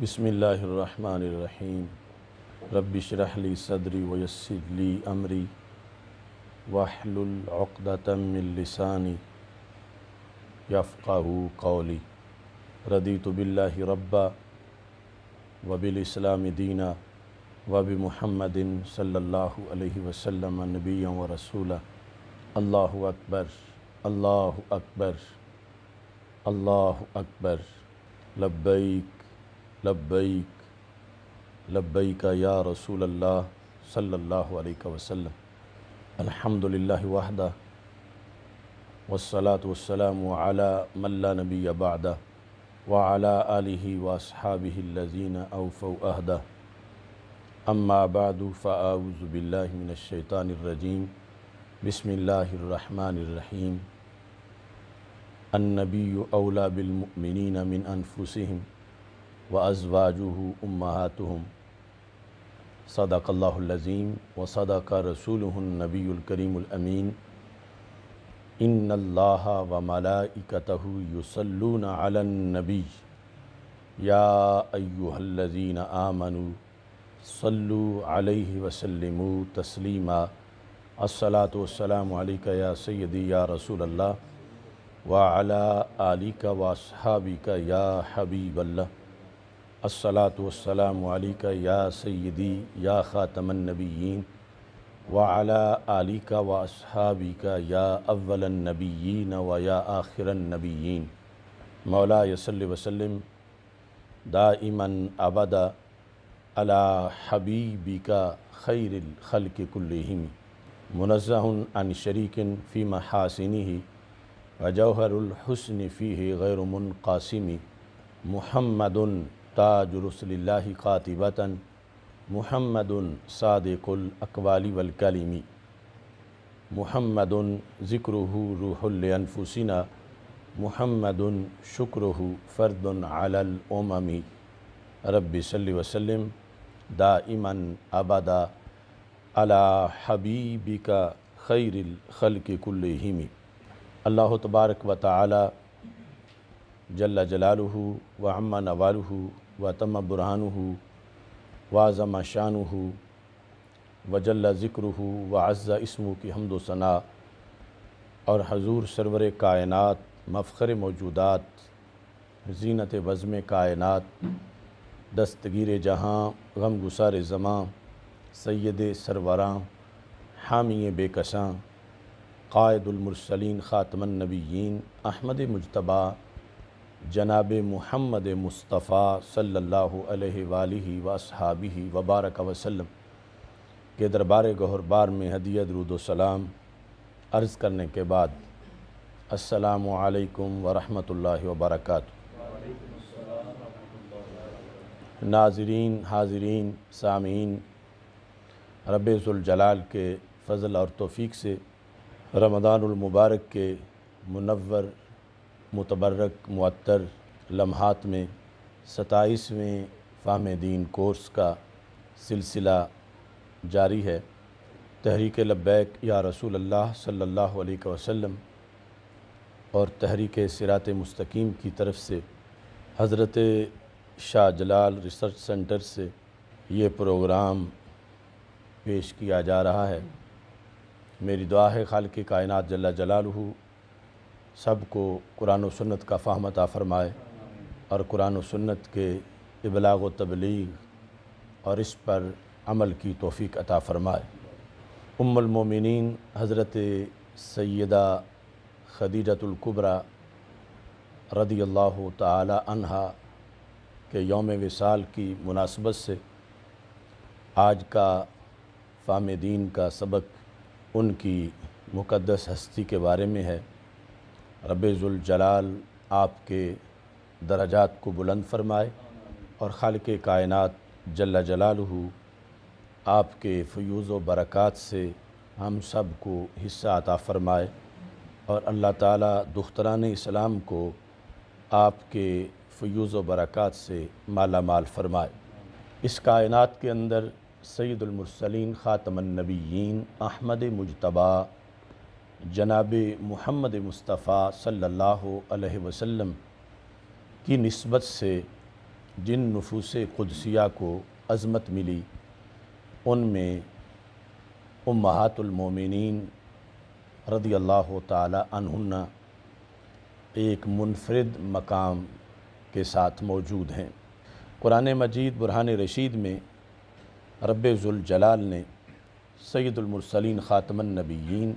بسم اللہ الرحمن الرحیم رب اشرح لی صدری ویسر لی امری واحلل عقدۃ من لسانی یفقہوا قولی رضیت باللہ ربا وبالاسلام دینا وبمحمد صلی اللہ علیہ وسلم نبیا ورسولا۔ اللہ اکبر اللہ اکبر اللہ اکبر، لبیک لبیک لبیک یا رسول اللہ صلی اللہ علیہ وسلم۔ الحمدللہ وحدہ والصلاة والسلام علی من لا نبی بعدہ وعلی آلہ واصحابہ الذین اوفوا عہدہ، اما بعد فاعوذ باللہ من الشیطان الرجیم، بسم اللہ الرحمن الرحیم۔ النبی اولی بالمؤمنین من انفسہم وازواجہ امہاتہم، صدق اللہ العظیم وصدق رسولہ النبی الکریم الامین۔ ان اللہ وملائکتہ یصلون علی النبی یا ایہا الذین آمنوا صلوا علیہ وسلموا تسلیما۔ الصلاۃ والسلام علیک یا سیدی یا رسول اللہ وعلی آلک واصحابک یا حبیب اللہ۔ الصلاۃ والسلام علیک یا سیدی یا خاتم النبیین وعلی آلک واصحابک یا اول النبیین و یا آخر النبیین۔ مولایا صلی وسلم دائما ابدا علی حبیبک خیر الخلق کلہم، منزہ عن شریک فی محاسنہ وجوہر الحسن فیہ غیر منقاسم۔ محمد تاج رسل اللہ قاطبۃ، محمد صادق الاقوال والکلم، محمد ذکرہ روح لانفسنا، محمد شکرہ فرد علی الامم۔ رب صلی وسلم دائما ابدا علی حبیبک خیر الخلق کلہم۔ اللہ تبارک و تعالی جل جلالہ وعم نوالہ وتم برہانہ وعظم شانہ وجل ذکرہ وعز اسمہ کی حمد و ثنا، اور حضور سرور کائنات مفخر موجودات زینت بزم کائنات دستگیر جہاں غم گسار زماں سید سروراں حامی بے کساں قائد المرسلین خاتم النبیین احمد مجتبیٰ جناب محمد مصطفیٰ صلی اللہ علیہ وآلہ واصحابہ وبارک وسلم کے دربار گہربار میں ہدیہ درود و سلام عرض کرنے کے بعد، السلام علیکم ورحمۃ اللہ وبرکاتہ۔ ناظرین، حاضرین، سامعین، رب ذوالجلال کے فضل اور توفیق سے رمضان المبارک کے منور متبرک معطر لمحات میں 27ویں فہم دین کورس کا سلسلہ جاری ہے۔ تحریک لبیک یا رسول اللہ صلی اللہ علیہ وسلم اور تحریک صراط مستقیم کی طرف سے حضرت شاہ جلال ریسرچ سینٹر سے یہ پروگرام پیش کیا جا رہا ہے۔ میری دعا ہے خالق کائنات جل جلالہ سب کو قرآن و سنت کا فہم عطا فرمائے اور قرآن و سنت کے ابلاغ و تبلیغ اور اس پر عمل کی توفیق عطا فرمائے۔ ام المومنین حضرت سیدہ خدیجۃ الکبریٰ رضی اللہ تعالی عنہا کے یوم وصال کی مناسبت سے آج کا فہم دین کا سبق ان کی مقدس ہستی کے بارے میں ہے۔ رب ذوالجلال آپ کے درجات کو بلند فرمائے اور خالق کائنات جل جلالہ آپ کے فیوض و برکات سے ہم سب کو حصہ عطا فرمائے، اور اللہ تعالیٰ دختران اسلام کو آپ کے فیوض و برکات سے مالا مال فرمائے۔ اس کائنات کے اندر سید المرسلین خاتم النبیین احمد مجتبیٰ جناب محمد مصطفیٰ صلی اللہ علیہ وسلم کی نسبت سے جن نفوس قدسیہ کو عظمت ملی ان میں امہات المومنین رضی اللہ تعالی عنہن ایک منفرد مقام کے ساتھ موجود ہیں۔ قرآن مجید برہان رشید میں رب ذوالجلال نے سید المرسلین خاتم النبیین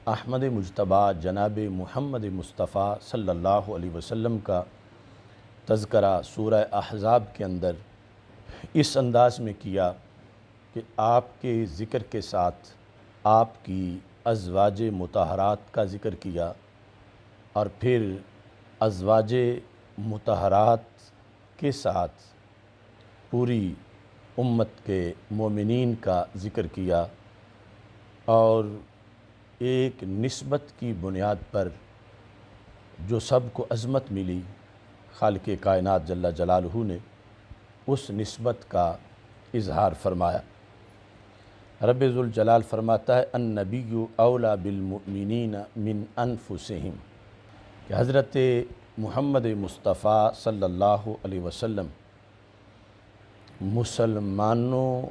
احمد مجتبیٰ جناب محمد مصطفیٰ صلی اللہ علیہ وسلم کا تذکرہ سورہ احزاب کے اندر اس انداز میں کیا کہ آپ کے ذکر کے ساتھ آپ کی ازواج مطہرات کا ذکر کیا اور پھر ازواج مطہرات کے ساتھ پوری امت کے مومنین کا ذکر کیا اور ایک نسبت کی بنیاد پر جو سب کو عظمت ملی خالق کائنات جل جلالہ نے اس نسبت کا اظہار فرمایا۔ رب ذوالجلال فرماتا ہے النبی اولیٰ بالمؤمنین من انفسہم کہ حضرت محمد مصطفیٰ صلی اللہ علیہ وسلم مسلمانوں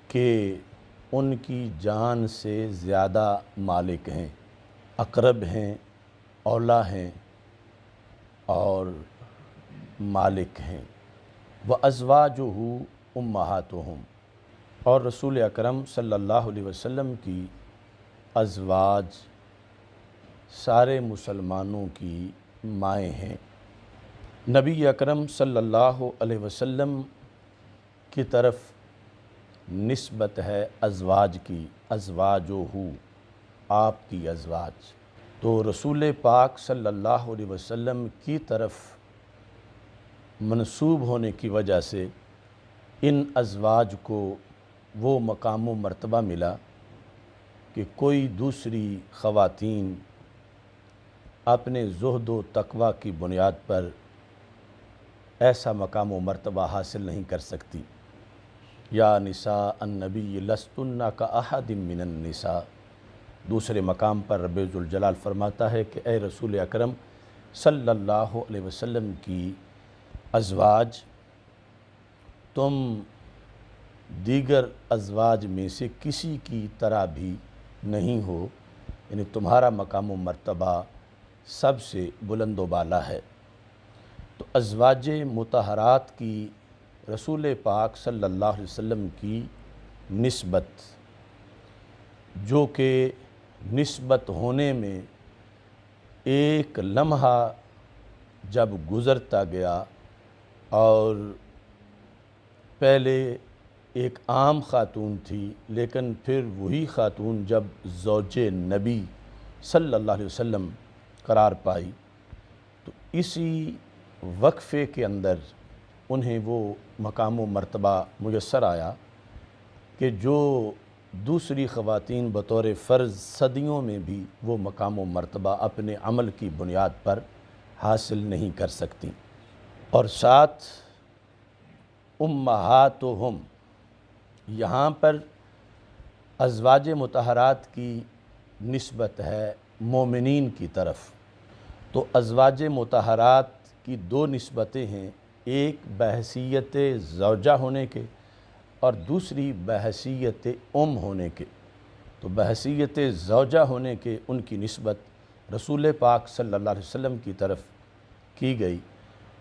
کے ان کی جان سے زیادہ مالک ہیں، اقرب ہیں، اولیٰ ہیں اور مالک ہیں۔ وَأَزْوَاجُهُ أُمَّهَاتُهُمْ اور رسول اکرم صلی اللہ علیہ وسلم کی ازواج سارے مسلمانوں کی مائیں ہیں۔ نبی اکرم صلی اللہ علیہ وسلم کی طرف نسبت ہے ازواج کی، ازواجہ آپ کی ازواج، تو رسول پاک صلی اللہ علیہ وسلم کی طرف منسوب ہونے کی وجہ سے ان ازواج کو وہ مقام و مرتبہ ملا کہ کوئی دوسری خواتین اپنے زہد و تقوی کی بنیاد پر ایسا مقام و مرتبہ حاصل نہیں کر سکتی۔ یا نساء النبی لستن کاحد من النساء، دوسرے مقام پر رب ذوالجلال فرماتا ہے کہ اے رسول اکرم صلی اللہ علیہ وسلم کی ازواج تم دیگر ازواج میں سے کسی کی طرح بھی نہیں ہو، یعنی تمہارا مقام و مرتبہ سب سے بلند و بالا ہے۔ تو ازواج مطہرات کی رسول پاک صلی اللہ علیہ وسلم کی نسبت جو کہ نسبت ہونے میں ایک لمحہ جب گزرتا گیا اور پہلے ایک عام خاتون تھی لیکن پھر وہی خاتون جب زوج نبی صلی اللہ علیہ وسلم قرار پائی تو اسی وقفے کے اندر انہیں وہ مقام و مرتبہ میسر آیا کہ جو دوسری خواتین بطور فرض صدیوں میں بھی وہ مقام و مرتبہ اپنے عمل کی بنیاد پر حاصل نہیں کر سکتی۔ اور ساتھ امہاتہم، یہاں پر ازواج مطہرات کی نسبت ہے مومنین کی طرف، تو ازواج مطہرات کی دو نسبتیں ہیں، ایک بحیثیت زوجہ ہونے کے اور دوسری بحیثیت ہونے کے۔ تو بحیثیت زوجہ ہونے کے ان کی نسبت رسول پاک صلی اللہ علیہ وسلم کی طرف کی گئی،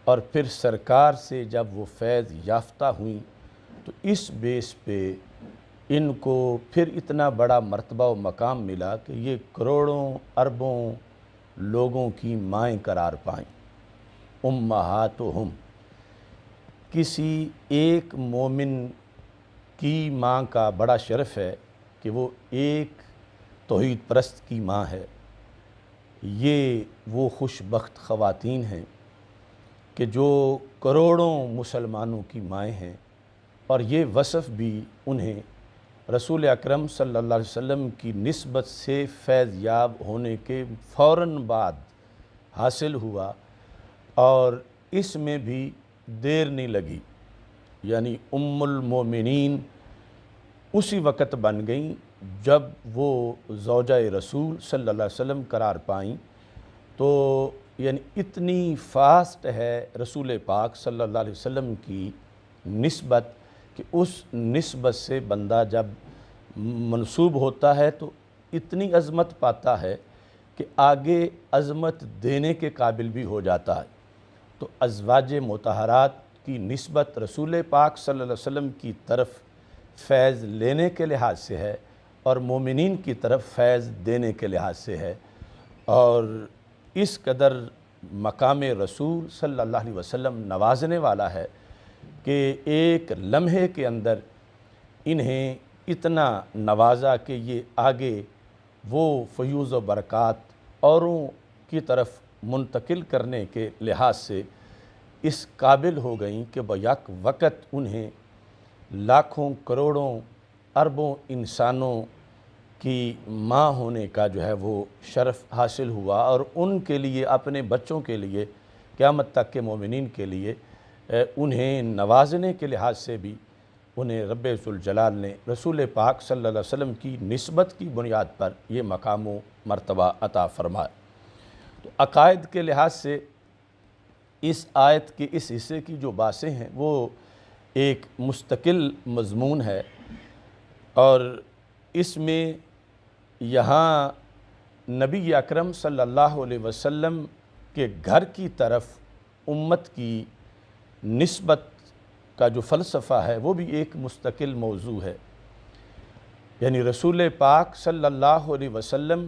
اور پھر سرکار سے جب وہ فیض یافتہ ہوئیں تو اس بیس پہ ان کو پھر اتنا بڑا مرتبہ و مقام ملا کہ یہ کروڑوں اربوں لوگوں کی مائیں قرار پائیں۔ امہاتہم، کسی ایک مومن کی ماں کا بڑا شرف ہے کہ وہ ایک توحید پرست کی ماں ہے۔ یہ وہ خوش بخت خواتین ہیں کہ جو کروڑوں مسلمانوں کی مائیں ہیں، اور یہ وصف بھی انہیں رسول اکرم صلی اللہ علیہ وسلم کی نسبت سے فیض یاب ہونے کے فوراً بعد حاصل ہوا، اور اس میں بھی دیر نہیں لگی، یعنی ام المومنین اسی وقت بن گئیں جب وہ زوجہ رسول صلی اللہ علیہ وسلم قرار پائیں۔ تو یعنی اتنی فاسٹ ہے رسول پاک صلی اللہ علیہ وسلم کی نسبت کہ اس نسبت سے بندہ جب منسوب ہوتا ہے تو اتنی عظمت پاتا ہے کہ آگے عظمت دینے کے قابل بھی ہو جاتا ہے۔ تو ازواج مطہرات کی نسبت رسول پاک صلی اللہ علیہ وسلم کی طرف فیض لینے کے لحاظ سے ہے اور مومنین کی طرف فیض دینے کے لحاظ سے ہے، اور اس قدر مقام رسول صلی اللہ علیہ وسلم نوازنے والا ہے کہ ایک لمحے کے اندر انہیں اتنا نوازا کہ یہ آگے وہ فیوز و برکات اوروں کی طرف منتقل کرنے کے لحاظ سے اس قابل ہو گئیں کہ بیک وقت انہیں لاکھوں کروڑوں اربوں انسانوں کی ماں ہونے کا جو ہے وہ شرف حاصل ہوا، اور ان کے لیے، اپنے بچوں کے لیے، قیامت تک کے مومنین کے لیے انہیں نوازنے کے لحاظ سے بھی انہیں رب ذوالجلال نے رسول پاک صلی اللہ علیہ وسلم کی نسبت کی بنیاد پر یہ مقام و مرتبہ عطا فرمایا۔ تو عقائد کے لحاظ سے اس آیت کے اس حصے کی جو باتیں ہیں وہ ایک مستقل مضمون ہے، اور اس میں یہاں نبی اکرم صلی اللہ علیہ وسلم کے گھر کی طرف امت کی نسبت کا جو فلسفہ ہے وہ بھی ایک مستقل موضوع ہے۔ یعنی رسول پاک صلی اللہ علیہ وسلم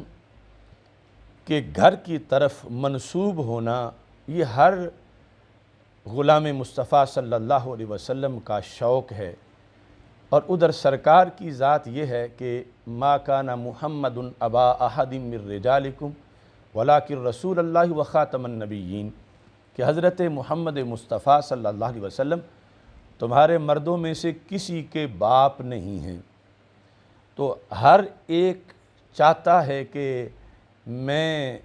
کے گھر کی طرف منسوب ہونا یہ ہر غلام مصطفیٰ صلی اللہ علیہ وسلم کا شوق ہے، اور ادھر سرکار کی ذات یہ ہے کہ ما کان محمد ابا احد من رجالکم ولکن رسول اللہ و خاتم النبیین، کہ حضرت محمد مصطفیٰ صلی اللہ علیہ وسلم تمہارے مردوں میں سے کسی کے باپ نہیں ہیں۔ تو ہر ایک چاہتا ہے کہ میں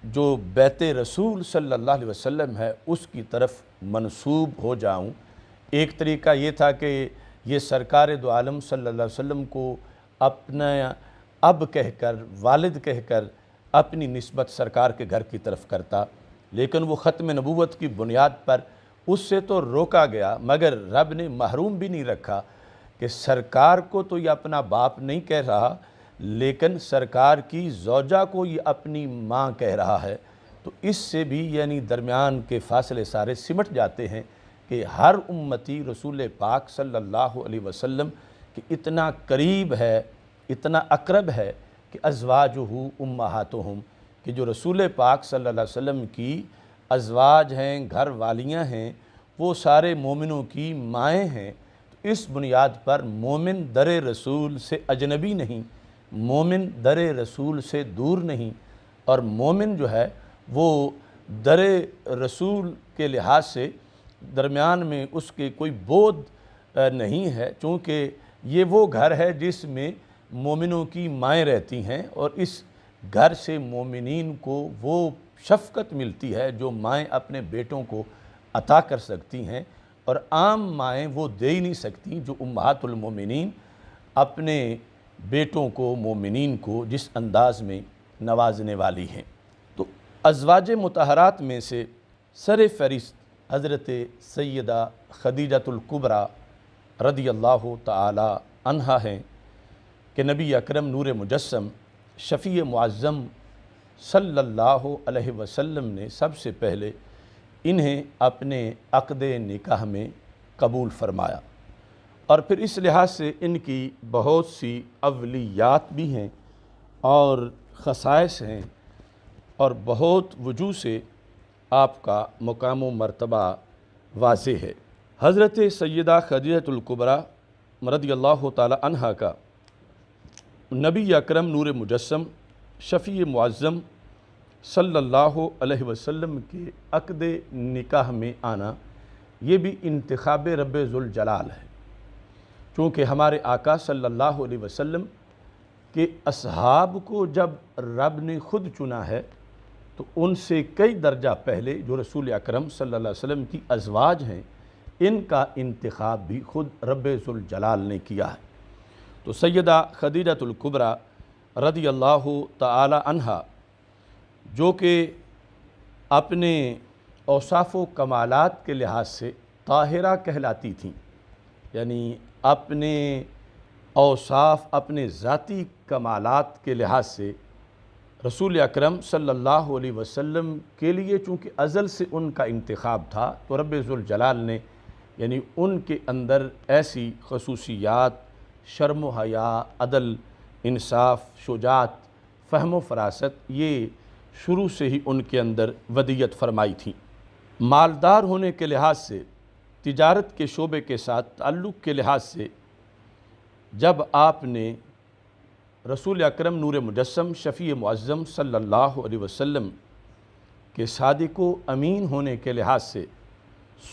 جو بیت رسول صلی اللہ علیہ وسلم ہے اس کی طرف منسوب ہو جاؤں۔ ایک طریقہ یہ تھا کہ یہ سرکار دو عالم صلی اللہ علیہ وسلم کو اپنا اب کہہ کر، والد کہہ کر اپنی نسبت سرکار کے گھر کی طرف کرتا، لیکن وہ ختم نبوت کی بنیاد پر اس سے تو روکا گیا، مگر رب نے محروم بھی نہیں رکھا کہ سرکار کو تو یہ اپنا باپ نہیں کہہ رہا، لیکن سرکار کی زوجہ کو یہ اپنی ماں کہہ رہا ہے۔ تو اس سے بھی یعنی درمیان کے فاصلے سارے سمٹ جاتے ہیں کہ ہر امتی رسول پاک صلی اللہ علیہ وسلم کہ اتنا قریب ہے، اتنا اقرب ہے کہ ازواجہ امہاتہم، کہ جو رسول پاک صلی اللہ علیہ وسلم کی ازواج ہیں، گھر والیاں ہیں، وہ سارے مومنوں کی مائیں ہیں۔ تو اس بنیاد پر مومن در رسول سے اجنبی نہیں، مومن در رسول سے دور نہیں، اور مومن جو ہے وہ در رسول کے لحاظ سے درمیان میں اس کے کوئی بود نہیں ہے، چونکہ یہ وہ گھر ہے جس میں مومنوں کی مائیں رہتی ہیں، اور اس گھر سے مومنین کو وہ شفقت ملتی ہے جو مائیں اپنے بیٹوں کو عطا کر سکتی ہیں، اور عام مائیں وہ دے ہی نہیں سکتی جو امہات المومنین اپنے بیٹوں کو، مومنین کو جس انداز میں نوازنے والی ہیں۔ تو ازواج مطہرات میں سے سر فہرست حضرت سیدہ خدیجۃ الکبریٰ رضی اللہ تعالی عنہا ہیں کہ نبی اکرم نور مجسم شفیع معظم صلی اللہ علیہ وسلم نے سب سے پہلے انہیں اپنے عقد نکاح میں قبول فرمایا، اور پھر اس لحاظ سے ان کی بہت سی اولیات بھی ہیں اور خصائص ہیں، اور بہت وجوہ سے آپ کا مقام و مرتبہ واضح ہے۔ حضرت سیدہ خدیجۃ الکبریٰ رضی اللہ تعالی عنہا کا نبی اکرم نور مجسم شفیع معظم صلی اللہ علیہ وسلم کے عقد نکاح میں آنا یہ بھی انتخاب رب ذوالجلال ہے، چونکہ ہمارے آقا صلی اللہ علیہ وسلم کے اصحاب کو جب رب نے خود چنا ہے تو ان سے کئی درجہ پہلے جو رسول اکرم صلی اللہ علیہ وسلم کی ازواج ہیں ان کا انتخاب بھی خود رب ذوالجلال نے کیا ہے۔ تو سیدہ خدیجۃ الکبریٰ رضی اللہ تعالی عنہا جو کہ اپنے اوصاف و کمالات کے لحاظ سے طاہرہ کہلاتی تھیں، یعنی اپنے اوصاف، اپنے ذاتی کمالات کے لحاظ سے رسول اکرم صلی اللہ علیہ وسلم کے لیے چونکہ ازل سے ان کا انتخاب تھا، تو رب ذوالجلال نے یعنی ان کے اندر ایسی خصوصیات، شرم و حیا، عدل، انصاف، شجاعت، فہم و فراست، یہ شروع سے ہی ان کے اندر ودیت فرمائی تھیں۔ مالدار ہونے کے لحاظ سے، تجارت کے شعبے کے ساتھ تعلق کے لحاظ سے، جب آپ نے رسول اکرم نور مجسم شفیع معظم صلی اللہ علیہ وسلم کے صادق و امین ہونے کے لحاظ سے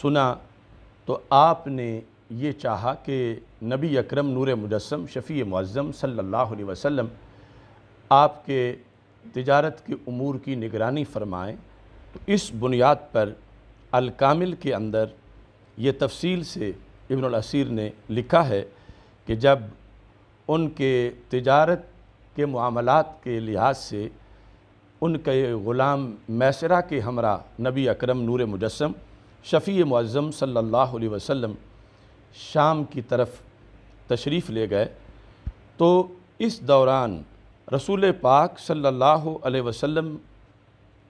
سنا، تو آپ نے یہ چاہا کہ نبی اکرم نور مجسم شفیع معظم صلی اللہ علیہ وسلم آپ کے تجارت کے امور کی نگرانی فرمائیں۔ تو اس بنیاد پر الکامل کے اندر یہ تفصیل سے ابن الاسیر نے لکھا ہے کہ جب ان کے تجارت کے معاملات کے لحاظ سے ان کے غلام میسرہ کے ہمراہ نبی اکرم نور مجسم شفیع معظم صلی اللہ علیہ وسلم شام کی طرف تشریف لے گئے، تو اس دوران رسول پاک صلی اللہ علیہ وسلم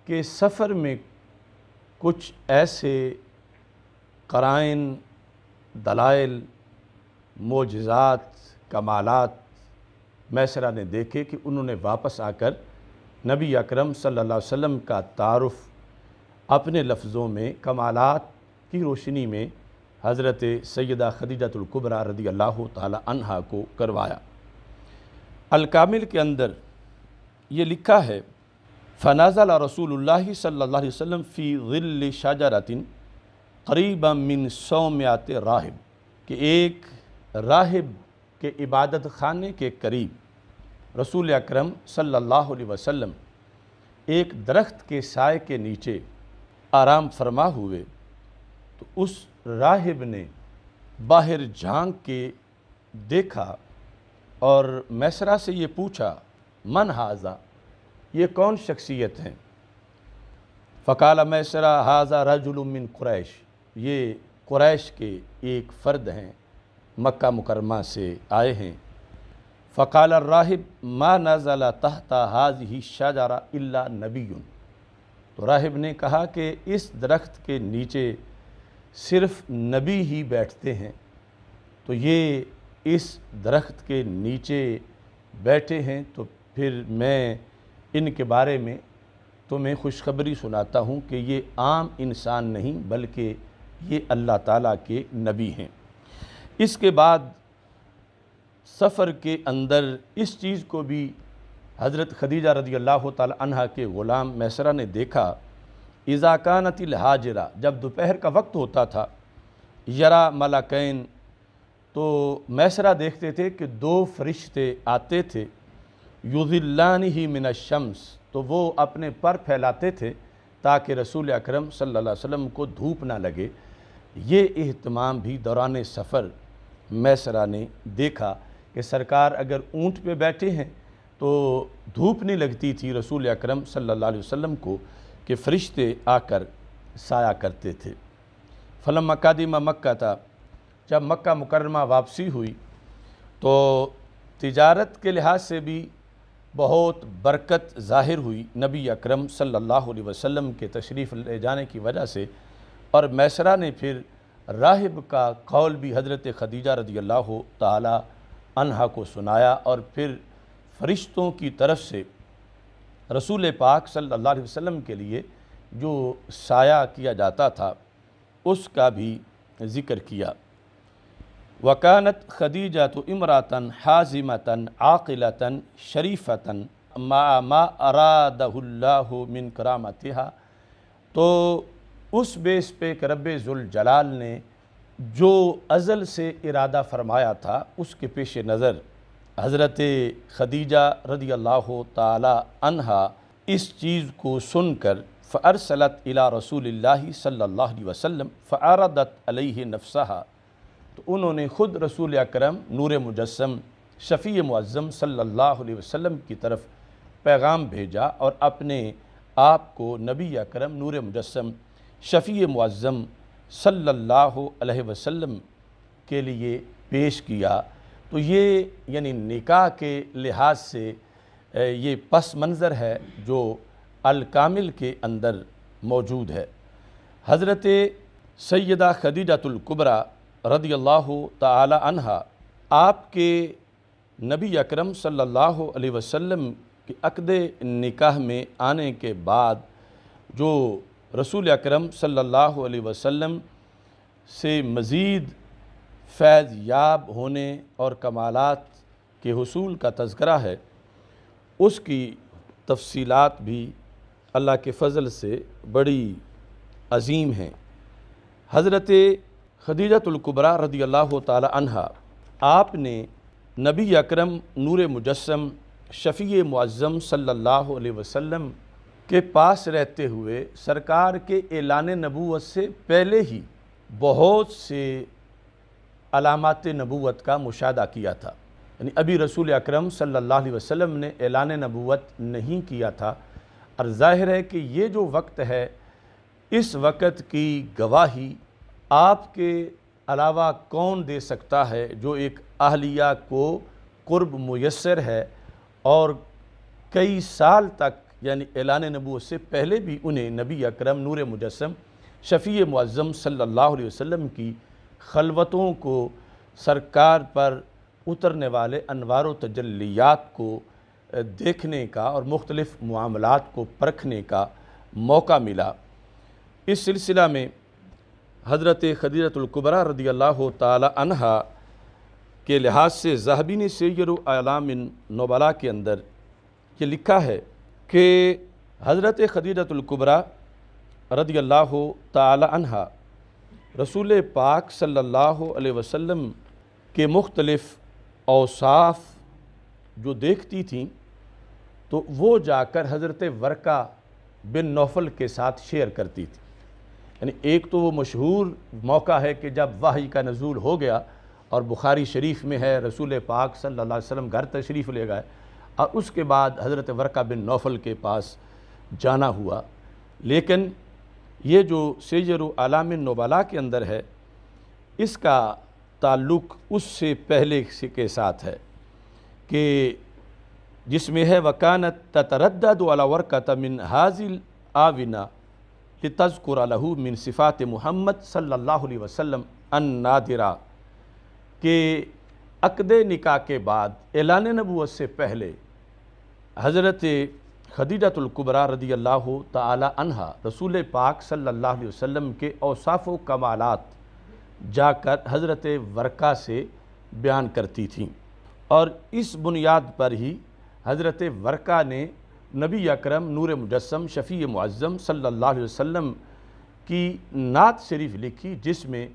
کے سفر میں کچھ ایسے قرائن، دلائل، معجزات، کمالات میسرہ نے دیکھے کہ انہوں نے واپس آ کر نبی اکرم صلی اللہ علیہ وسلم کا تعارف اپنے لفظوں میں کمالات کی روشنی میں حضرت سیدہ خدیجۃ الکبریٰ رضی اللہ تعالی عنہا کو کروایا۔ الکامل کے اندر یہ لکھا ہے فنزل رسول اللہ صلی اللہ علیہ وسلم فی ظل شجرۃ قریبا من 100 راہب، کہ ایک راہب کے عبادت خانے کے قریب رسول اکرم صلی اللہ علیہ وسلم ایک درخت کے سائے کے نیچے آرام فرما ہوئے، تو اس راہب نے باہر جھانک کے دیکھا اور میسرہ سے یہ پوچھا من ھذا، یہ کون شخصیت ہیں؟ فقال میسرہ ھذا رجل من قریش، یہ قریش کے ایک فرد ہیں، مکہ مکرمہ سے آئے ہیں۔ فقال الراہب ما نزل تحت ھذہ الشجرہ الا نبی، تو راہب نے کہا کہ اس درخت کے نیچے صرف نبی ہی بیٹھتے ہیں، تو یہ اس درخت کے نیچے بیٹھے ہیں، تو پھر میں ان کے بارے میں تمہیں خوشخبری سناتا ہوں کہ یہ عام انسان نہیں بلکہ یہ اللہ تعالیٰ کے نبی ہیں۔ اس کے بعد سفر کے اندر اس چیز کو بھی حضرت خدیجہ رضی اللہ تعالی عنہا کے غلام میسرہ نے دیکھا، اذا کانت الحاجرہ، جب دوپہر کا وقت ہوتا تھا، یرا ملکین، تو میسرہ دیکھتے تھے کہ 2 فرشتے آتے تھے، یظلانہ من الشمس، تو وہ اپنے پر پھیلاتے تھے تاکہ رسول اکرم صلی اللہ علیہ وسلم کو دھوپ نہ لگے۔ یہ اہتمام بھی دوران سفر میسرہ نے دیکھا کہ سرکار اگر اونٹ پہ بیٹھے ہیں تو دھوپ نہیں لگتی تھی رسول اکرم صلی اللہ علیہ وسلم کو کہ فرشتے آ کر سایہ کرتے تھے۔ فلما قدم مکہ تھا، جب مکہ مکرمہ واپسی ہوئی تو تجارت کے لحاظ سے بھی بہت برکت ظاہر ہوئی نبی اکرم صلی اللہ علیہ وسلم کے تشریف لے جانے کی وجہ سے، اور میسرہ نے پھر راہب کا قول بھی حضرت خدیجہ رضی اللہ تعالی عنہا کو سنایا، اور پھر فرشتوں کی طرف سے رسول پاک صلی اللہ علیہ وسلم کے لیے جو سایہ کیا جاتا تھا اس کا بھی ذکر کیا۔ وَكَانَتْ خَدِيجَةُ امْرَأَةً حَازِمَةً عَاقِلَةً شَرِيفَةً مَا أَرَادَهُ اللَّهُ مِنْ كَرَامَتِهَا، تو اس بیس پہ کہ رب ذوالجلال نے جو ازل سے ارادہ فرمایا تھا اس کے پیش نظر حضرت خدیجہ رضی اللہ تعالی عنہا اس چیز کو سن کر فَأَرْسَلَتْ إِلَىٰ رَسُولِ اللَّهِ صلی اللہ علیہ وسلم فَعَرَضَتْ عَلَيْهِ نَفْسَهَا، تو انہوں نے خود رسول اکرم نور مجسم شفیع معظم صلی اللہ علیہ وسلم کی طرف پیغام بھیجا اور اپنے آپ کو نبی اکرم نور مجسم شفیع معظم صلی اللہ علیہ وسلم کے لیے پیش کیا۔ تو یہ یعنی نکاح کے لحاظ سے یہ پس منظر ہے جو الکامل کے اندر موجود ہے۔ حضرت سیدہ خدیجۃ الکبریٰ رضی اللہ تعالی عنہا آپ کے نبی اکرم صلی اللہ علیہ وسلم کے عقد نکاح میں آنے کے بعد جو رسول اکرم صلی اللہ علیہ وسلم سے مزید فیض یاب ہونے اور کمالات کے حصول کا تذکرہ ہے، اس کی تفصیلات بھی اللہ کے فضل سے بڑی عظیم ہیں۔ حضرت خدیجۃ الکبریٰ رضی اللہ تعالی عنہا آپ نے نبی اکرم نور مجسم شفیع معظم صلی اللہ علیہ وسلم کے پاس رہتے ہوئے سرکار کے اعلان نبوت سے پہلے ہی بہت سے علامات نبوت کا مشاہدہ کیا تھا۔ یعنی ابھی رسول اکرم صلی اللہ علیہ وسلم نے اعلان نبوت نہیں کیا تھا، اور ظاہر ہے کہ یہ جو وقت ہے اس وقت کی گواہی آپ کے علاوہ کون دے سکتا ہے جو ایک اہلیہ کو قرب میسر ہے، اور کئی سال تک یعنی اعلان نبوت سے پہلے بھی انہیں نبی اکرم نور مجسم شفیع معظم صلی اللہ علیہ وسلم کی خلوتوں کو، سرکار پر اترنے والے انوار و تجلیات کو دیکھنے کا اور مختلف معاملات کو پرکھنے کا موقع ملا۔ اس سلسلہ میں حضرت خدیجۃ الکبریٰ رضی اللہ تعالی عنہا کے لحاظ سے ذہبی نے سیر اعلام النبلاء کے اندر یہ لکھا ہے کہ حضرت خدیجۃ الکبریٰ رضی اللہ تعالی عنہا رسول پاک صلی اللہ علیہ وسلم کے مختلف اوصاف جو دیکھتی تھیں تو وہ جا کر حضرت ورقہ بن نوفل کے ساتھ شیئر کرتی تھی۔ یعنی ایک تو وہ مشہور موقع ہے کہ جب وحی کا نزول ہو گیا، اور بخاری شریف میں ہے رسول پاک صلی اللہ علیہ وسلم گھر تشریف لے گئے، اور اس کے بعد حضرت ورقہ بن نوفل کے پاس جانا ہوا۔ لیکن یہ جو سیر اعلام النبلاء کے اندر ہے اس کا تعلق اس سے پہلے کے ساتھ ہے کہ جس میں ہے وَكَانَتْ تَتَرَدَّدُ عَلَى وَرْقَةَ مِنْ هَذِهِ الْآوِنَةِ لِتَذْكُرَ لَهُ مِنْ صِفَاتِ محمد صلی اللہ علیہ وسلم النادرہ، کہ عقد نکاح کے بعد اعلان نبوت سے پہلے حضرت خدیجۃ الکبریٰ رضی اللہ تعالی عنہا رسول پاک صلی اللہ علیہ وسلم کے اوصاف و کمالات جا کر حضرت ورقہ سے بیان کرتی تھیں، اور اس بنیاد پر ہی حضرت ورقہ نے نبی اکرم نور مجسم شفیع معظم صلی اللہ علیہ وسلم کی نعت شریف لکھی، جس میں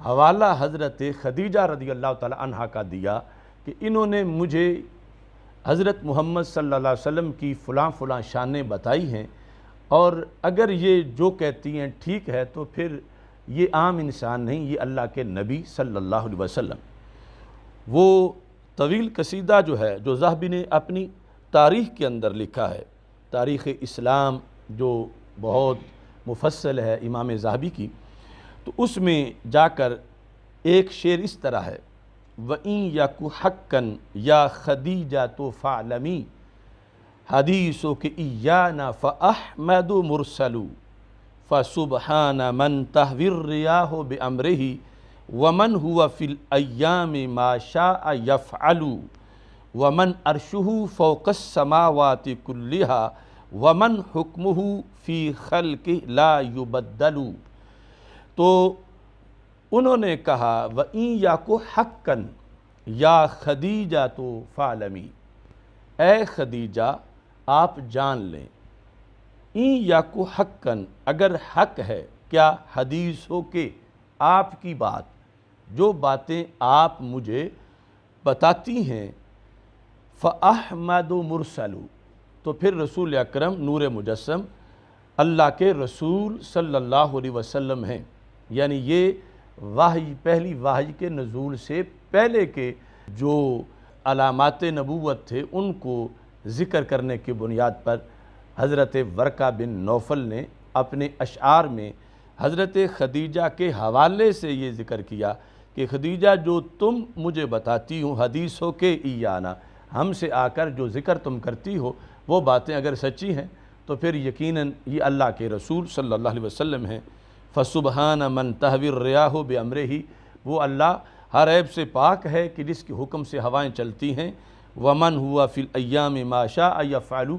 حوالہ حضرت خدیجہ رضی اللہ تعالی عنہا کا دیا کہ انہوں نے مجھے حضرت محمد صلی اللہ علیہ وسلم کی فلاں فلاں شانیں بتائی ہیں، اور اگر یہ جو کہتی ہیں ٹھیک ہے تو پھر یہ عام انسان نہیں، یہ اللہ کے نبی صلی اللہ علیہ وسلم۔ وہ طویل قصیدہ جو ہے جو ذہبی نے اپنی تاریخ کے اندر لکھا ہے، تاریخ اسلام جو بہت مفصل ہے امام ذہبی کی، تو اس میں جا کر ایک شعر اس طرح ہے وَإِن يَكُ حَقًّا يَا خَدِيجَةُ فَاعْلَمِي حَدِيثُكِ إِيَّانَا فَأَحْمَدُ مُرْسَلُ فَسُبْحَانَ مَنْ تَهْوِي الرِّيَاحُ بِأَمْرِهِ وَمَنْ هُوَ فِي الْأَيَّامِ مَا شَاءَ يَفْعَلُ وَمَنْ عَرْشُهُ فَوْقَ السَّمَاوَاتِ كُلِّهَا وَمَنْ حُكْمُهُ فِي خَلْقِهِ لَا يُبَدَّلُ۔ تو انہوں نے کہا وَإِن يَكُ حَقًّا یا خدیجہ تو فَاعْلَمِي، اے خدیجہ آپ جان لیں، اِن یَکُ حَقًّا اگر حق ہے، کیا حدیث ہو کہ آپ کی بات، جو باتیں آپ مجھے بتاتی ہیں، فَأَحْمَدُ مُرْسَلُ تو پھر رسول اکرم نور مجسم اللہ کے رسول صلی اللہ علیہ وسلم ہیں۔ یعنی یہ وحی پہلی وحی کے نزول سے پہلے کے جو علامات نبوت تھے ان کو ذکر کرنے کی بنیاد پر حضرت ورقہ بن نوفل نے اپنے اشعار میں حضرت خدیجہ کے حوالے سے یہ ذکر کیا کہ خدیجہ جو تم مجھے بتاتی ہو حدیثوں کے ایانا، ہم سے آ کر جو ذکر تم کرتی ہو وہ باتیں اگر سچی ہیں تو پھر یقیناً یہ اللہ کے رسول صلی اللہ علیہ وسلم ہیں۔ فسبحان من تحوی الریاح بامرہ، وہ اللہ ہر عیب سے پاک ہے کہ جس کے حکم سے ہوائیں چلتی ہیں۔ ومن ہوا فی الایام ما شاء یفعل،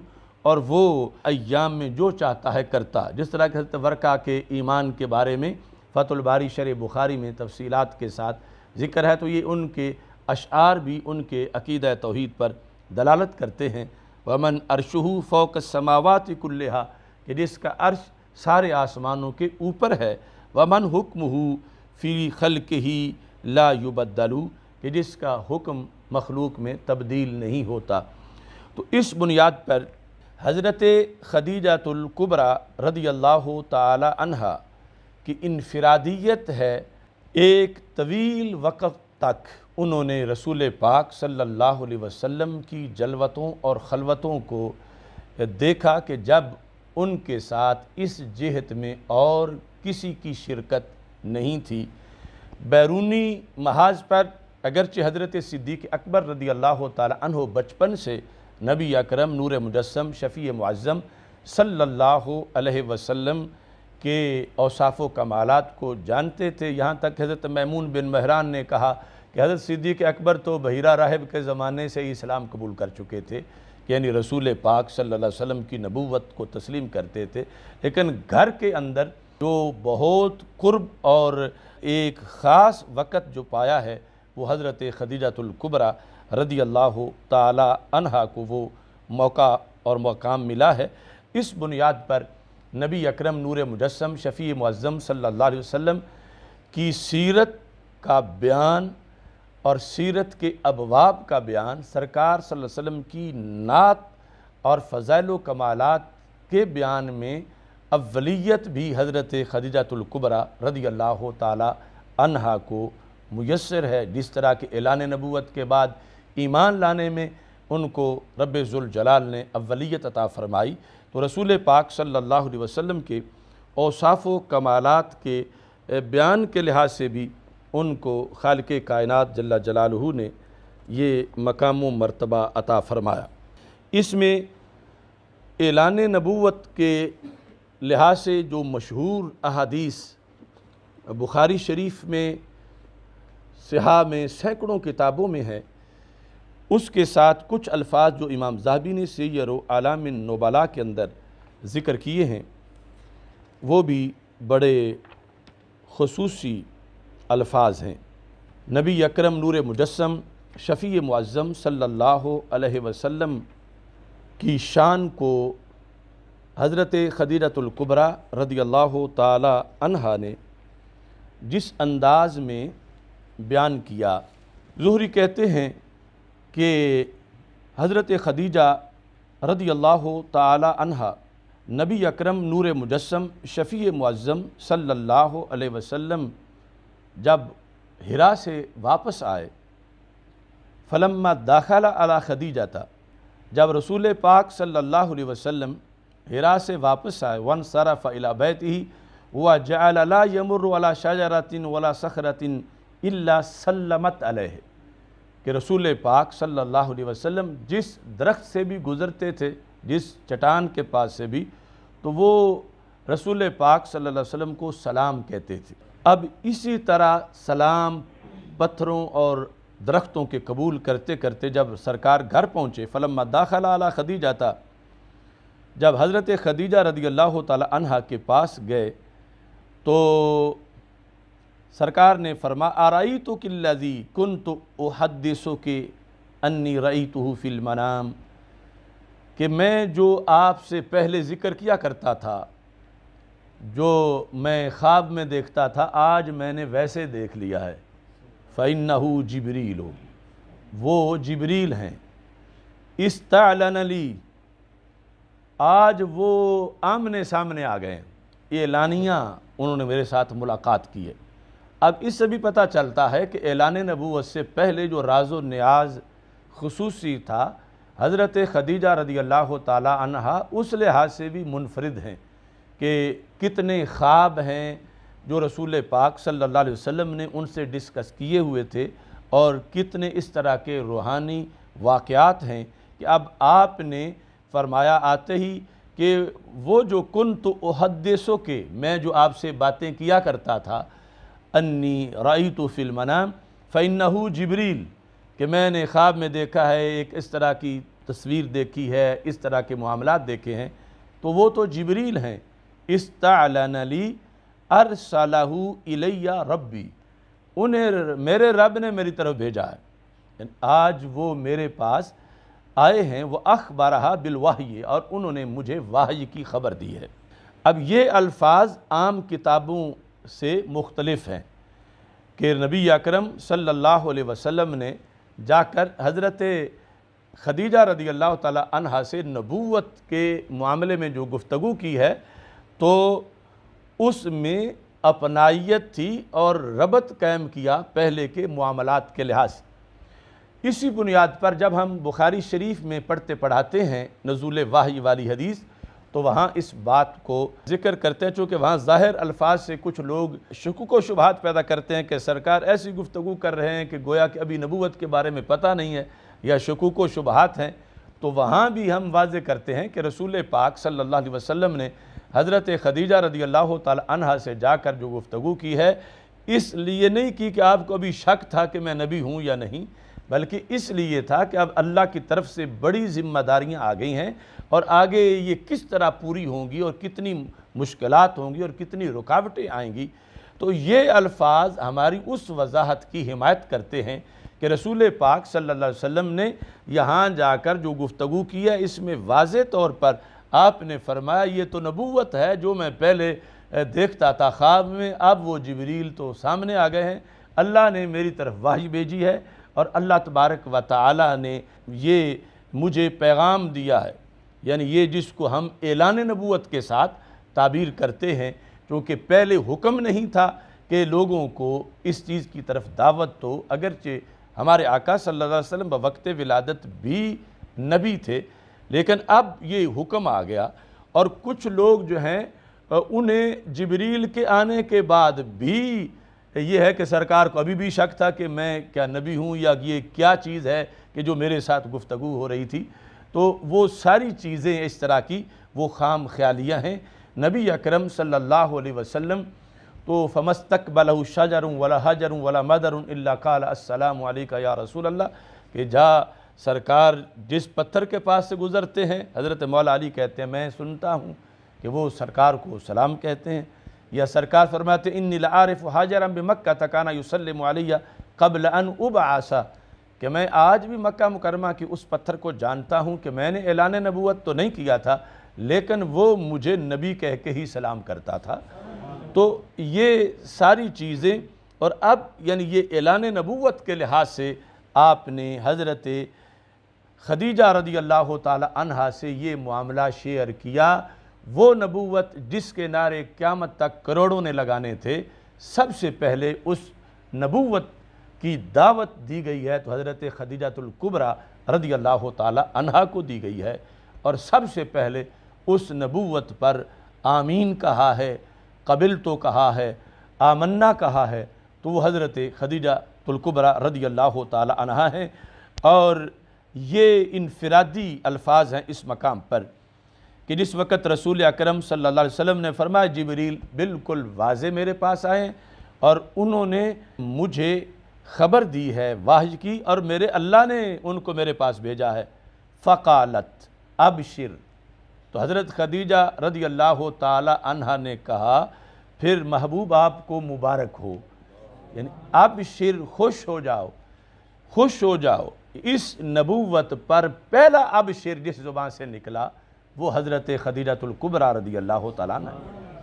اور وہ ایام میں جو چاہتا ہے کرتا۔ جس طرح کہ حضرت ورقہ کے ایمان کے بارے میں فتح الباری شرح بخاری میں تفصیلات کے ساتھ ذکر ہے، تو یہ ان کے اشعار بھی ان کے عقیدہ توحید پر دلالت کرتے ہیں۔ ومن عرشہ فوق السماوات کلہا، کہ جس کا عرش سارے آسمانوں کے اوپر ہے۔ ومن حکمہ فی خلقہ لا یبدل، کہ جس کا حکم مخلوق میں تبدیل نہیں ہوتا۔ تو اس بنیاد پر حضرت خدیجہ الکبریٰ رضی اللہ تعالی عنہا کی انفرادیت ہے۔ ایک طویل وقت تک انہوں نے رسول پاک صلی اللہ علیہ وسلم کی جلوتوں اور خلوتوں کو دیکھا کہ جب ان کے ساتھ اس جہت میں اور کسی کی شرکت نہیں تھی۔ بیرونی محاذ پر اگرچہ حضرت صدیق اکبر رضی اللہ تعالی عنہ بچپن سے نبی اکرم نور مجسم شفیع معظم صلی اللہ علیہ وسلم کے اوصاف و کمالات کو جانتے تھے، یہاں تک حضرت میمون بن مہران نے کہا کہ حضرت صدیق اکبر تو بحیرہ راہب کے زمانے سے ہی اسلام قبول کر چکے تھے، یعنی رسول پاک صلی اللہ علیہ وسلم کی نبوت کو تسلیم کرتے تھے، لیکن گھر کے اندر جو بہت قرب اور ایک خاص وقت جو پایا ہے وہ حضرت خدیجہ الکبریٰ رضی اللہ تعالی عنہا کو وہ موقع اور مقام ملا ہے۔ اس بنیاد پر نبی اکرم نور مجسم شفیع معظم صلی اللہ علیہ وسلم کی سیرت کا بیان اور سیرت کے ابواب کا بیان، سرکار صلی اللہ علیہ وسلم کی نعت اور فضائل و کمالات کے بیان میں اولیت بھی حضرت خدیجہ الکبریٰ رضی اللہ تعالی عنہا کو میسر ہے۔ جس طرح کہ اعلان نبوت کے بعد ایمان لانے میں ان کو رب ذوالجلال نے اولیت عطا فرمائی، تو رسول پاک صلی اللہ علیہ وسلم کے اوصاف و کمالات کے بیان کے لحاظ سے بھی ان کو خالق کائنات جل جلالہ نے یہ مقام و مرتبہ عطا فرمایا۔ اس میں اعلان نبوت کے لحاظ سے جو مشہور احادیث بخاری شریف میں صحاح میں سینکڑوں کتابوں میں ہے، اس کے ساتھ کچھ الفاظ جو امام ذہبی نے سیر و اعلام النبلاء کے اندر ذکر کیے ہیں وہ بھی بڑے خصوصی الفاظ ہیں۔ نبی اکرم نور مجسم شفیع معظم صلی اللہ علیہ وسلم کی شان کو حضرت خدیجہ الکبریٰ رضی اللہ تعالی عنہا نے جس انداز میں بیان کیا، زہری کہتے ہیں کہ حضرت خدیجہ رضی اللہ تعالی عنہا نبی اکرم نور مجسم شفیع معظم صلی اللہ علیہ وسلم جب حرا سے واپس آئے، فلما داخل علی خدیجہ تھا، جب رسول پاک صلی اللہ علیہ وسلم حرا سے واپس آئے، وانصرف الی بیتہ وجعل لا یمر علی شجرۃ ولا صخرۃ الا سلمت علیہ، کہ رسول پاک صلی اللہ علیہ وسلم جس درخت سے بھی گزرتے تھے، جس چٹان کے پاس سے بھی، تو وہ رسول پاک صلی اللہ علیہ وسلم کو سلام کہتے تھے۔ اب اسی طرح سلام پتھروں اور درختوں کے قبول کرتے کرتے جب سرکار گھر پہنچے، فلما داخل علی خدیجہ تھا، جب حضرت خدیجہ رضی اللہ تعالی عنہا کے پاس گئے تو سرکار نے فرمایا ارأیتک الذی کنت احدثک انی رأیتہ فی المنام، کہ میں جو آپ سے پہلے ذکر کیا کرتا تھا، جو میں خواب میں دیکھتا تھا، آج میں نے ویسے دیکھ لیا ہے۔ فإنہ جبریل، وہ جبریل ہیں، استعلن لی، آج وہ آمنے سامنے آ گئے ہیں، یہ اعلانیہ انہوں نے میرے ساتھ ملاقات کی ہے۔ اب اس سے بھی پتہ چلتا ہے کہ اعلان نبوت سے پہلے جو راز و نیاز خصوصی تھا حضرت خدیجہ رضی اللہ تعالی عنہا اس لحاظ سے بھی منفرد ہیں کہ کتنے خواب ہیں جو رسول پاک صلی اللہ علیہ وسلم نے ان سے ڈسکس کیے ہوئے تھے، اور کتنے اس طرح کے روحانی واقعات ہیں کہ اب آپ نے فرمایا آتے ہی کہ وہ جو کنت احدثو کے میں جو آپ سے باتیں کیا کرتا تھا، انی رأیت فی المنام فإنہ جبریل، کہ میں نے خواب میں دیکھا ہے، ایک اس طرح کی تصویر دیکھی ہے، اس طرح کے معاملات دیکھے ہیں، تو وہ تو جبریل ہیں۔ استعلن لی ارسلہ الی ربی، انہیں میرے رب نے میری طرف بھیجا ہے، یعنی آج وہ میرے پاس آئے ہیں، وہ اخبرہا بالوحی، اور انہوں نے مجھے وحی کی خبر دی ہے۔ اب یہ الفاظ عام کتابوں سے مختلف ہیں کہ نبی اکرم صلی اللہ علیہ وسلم نے جا کر حضرت خدیجہ رضی اللہ تعالی عنہا سے نبوت کے معاملے میں جو گفتگو کی ہے، تو اس میں اپنائیت تھی اور ربط قائم کیا پہلے کے معاملات کے لحاظ سے۔ اسی بنیاد پر جب ہم بخاری شریف میں پڑھتے پڑھاتے ہیں نزول وحی والی حدیث، تو وہاں اس بات کو ذکر کرتے ہیں، چونکہ وہاں ظاہر الفاظ سے کچھ لوگ شکوک و شبہات پیدا کرتے ہیں کہ سرکار ایسی گفتگو کر رہے ہیں کہ گویا کہ ابھی نبوت کے بارے میں پتہ نہیں ہے یا شکوک و شبہات ہیں، تو وہاں بھی ہم واضح کرتے ہیں کہ رسول پاک صلی اللہ علیہ وسلم نے حضرت خدیجہ رضی اللہ تعالی عنہا سے جا کر جو گفتگو کی ہے، اس لیے نہیں کی کہ آپ کو ابھی شک تھا کہ میں نبی ہوں یا نہیں، بلکہ اس لیے تھا کہ اب اللہ کی طرف سے بڑی ذمہ داریاں آ گئی ہیں، اور آگے یہ کس طرح پوری ہوں گی اور کتنی مشکلات ہوں گی اور کتنی رکاوٹیں آئیں گی۔ تو یہ الفاظ ہماری اس وضاحت کی حمایت کرتے ہیں کہ رسول پاک صلی اللہ علیہ وسلم نے یہاں جا کر جو گفتگو کی ہے، اس میں واضح طور پر آپ نے فرمایا یہ تو نبوت ہے جو میں پہلے دیکھتا تھا خواب میں، اب وہ جبریل تو سامنے آ گئے ہیں، اللہ نے میری طرف وحی بھیجی ہے، اور اللہ تبارک و تعالی نے یہ مجھے پیغام دیا ہے، یعنی یہ جس کو ہم اعلان نبوت کے ساتھ تعبیر کرتے ہیں، کیونکہ پہلے حکم نہیں تھا کہ لوگوں کو اس چیز کی طرف دعوت تو، اگرچہ ہمارے آقا صلی اللہ علیہ وسلم بوقت ولادت بھی نبی تھے، لیکن اب یہ حکم آ گیا، اور کچھ لوگ جو ہیں انہیں جبریل کے آنے کے بعد بھی یہ ہے کہ سرکار کو ابھی بھی شک تھا کہ میں کیا نبی ہوں یا یہ کیا چیز ہے کہ جو میرے ساتھ گفتگو ہو رہی تھی، تو وہ ساری چیزیں اس طرح کی وہ خام خیالیاں ہیں۔ نبی اکرم صلی اللہ علیہ وسلم تو فَمَسْتَقْبَلَهُ شَجَرٌ وَلَا حَجَرٌ وَلَا مَدَرٌ إِلَّا قَالَ السَّلَامُ عَلَيْكَ یا رسول اللہ، کہ جا سرکار جس پتھر کے پاس سے گزرتے ہیں، حضرت مولا علی کہتے ہیں میں سنتا ہوں کہ وہ سرکار کو سلام کہتے ہیں، یا سرکار فرماتے ہیں انی لعارف حاجرا بمکہ کان یسلم علی قبل ان ابعث، کہ میں آج بھی مکہ مکرمہ کی اس پتھر کو جانتا ہوں کہ میں نے اعلان نبوت تو نہیں کیا تھا، لیکن وہ مجھے نبی کہہ کے ہی سلام کرتا تھا۔ تو یہ ساری چیزیں، اور اب یعنی یہ اعلان نبوت کے لحاظ سے آپ نے حضرت خدیجہ رضی اللہ تعالی عنہا سے یہ معاملہ شیئر کیا، وہ نبوت جس کے نعرے قیامت تک کروڑوں نے لگانے تھے، سب سے پہلے اس نبوت کی دعوت دی گئی ہے تو حضرت خدیجہ الکبریٰ رضی اللہ تعالی عنہا کو دی گئی ہے، اور سب سے پہلے اس نبوت پر آمین کہا ہے، قبلتو کہا ہے، آمنا کہا ہے، تو وہ حضرت خدیجہ الکبریٰ رضی اللہ تعالی عنہا ہیں۔ اور یہ انفرادی الفاظ ہیں اس مقام پر کہ جس وقت رسول اکرم صلی اللہ علیہ وسلم نے فرمایا جبریل بالکل واضح میرے پاس آئے اور انہوں نے مجھے خبر دی ہے وحی کی، اور میرے اللہ نے ان کو میرے پاس بھیجا ہے، فقالت ابشر، تو حضرت خدیجہ رضی اللہ تعالی عنہا نے کہا پھر محبوب آپ کو مبارک ہو، یعنی ابشر خوش ہو جاؤ، خوش ہو جاؤ۔ اس نبوت پر پہلا ابشر جس زبان سے نکلا وہ حضرت خدیجہ الکبریٰ رضی اللہ تعالیٰ عنہ،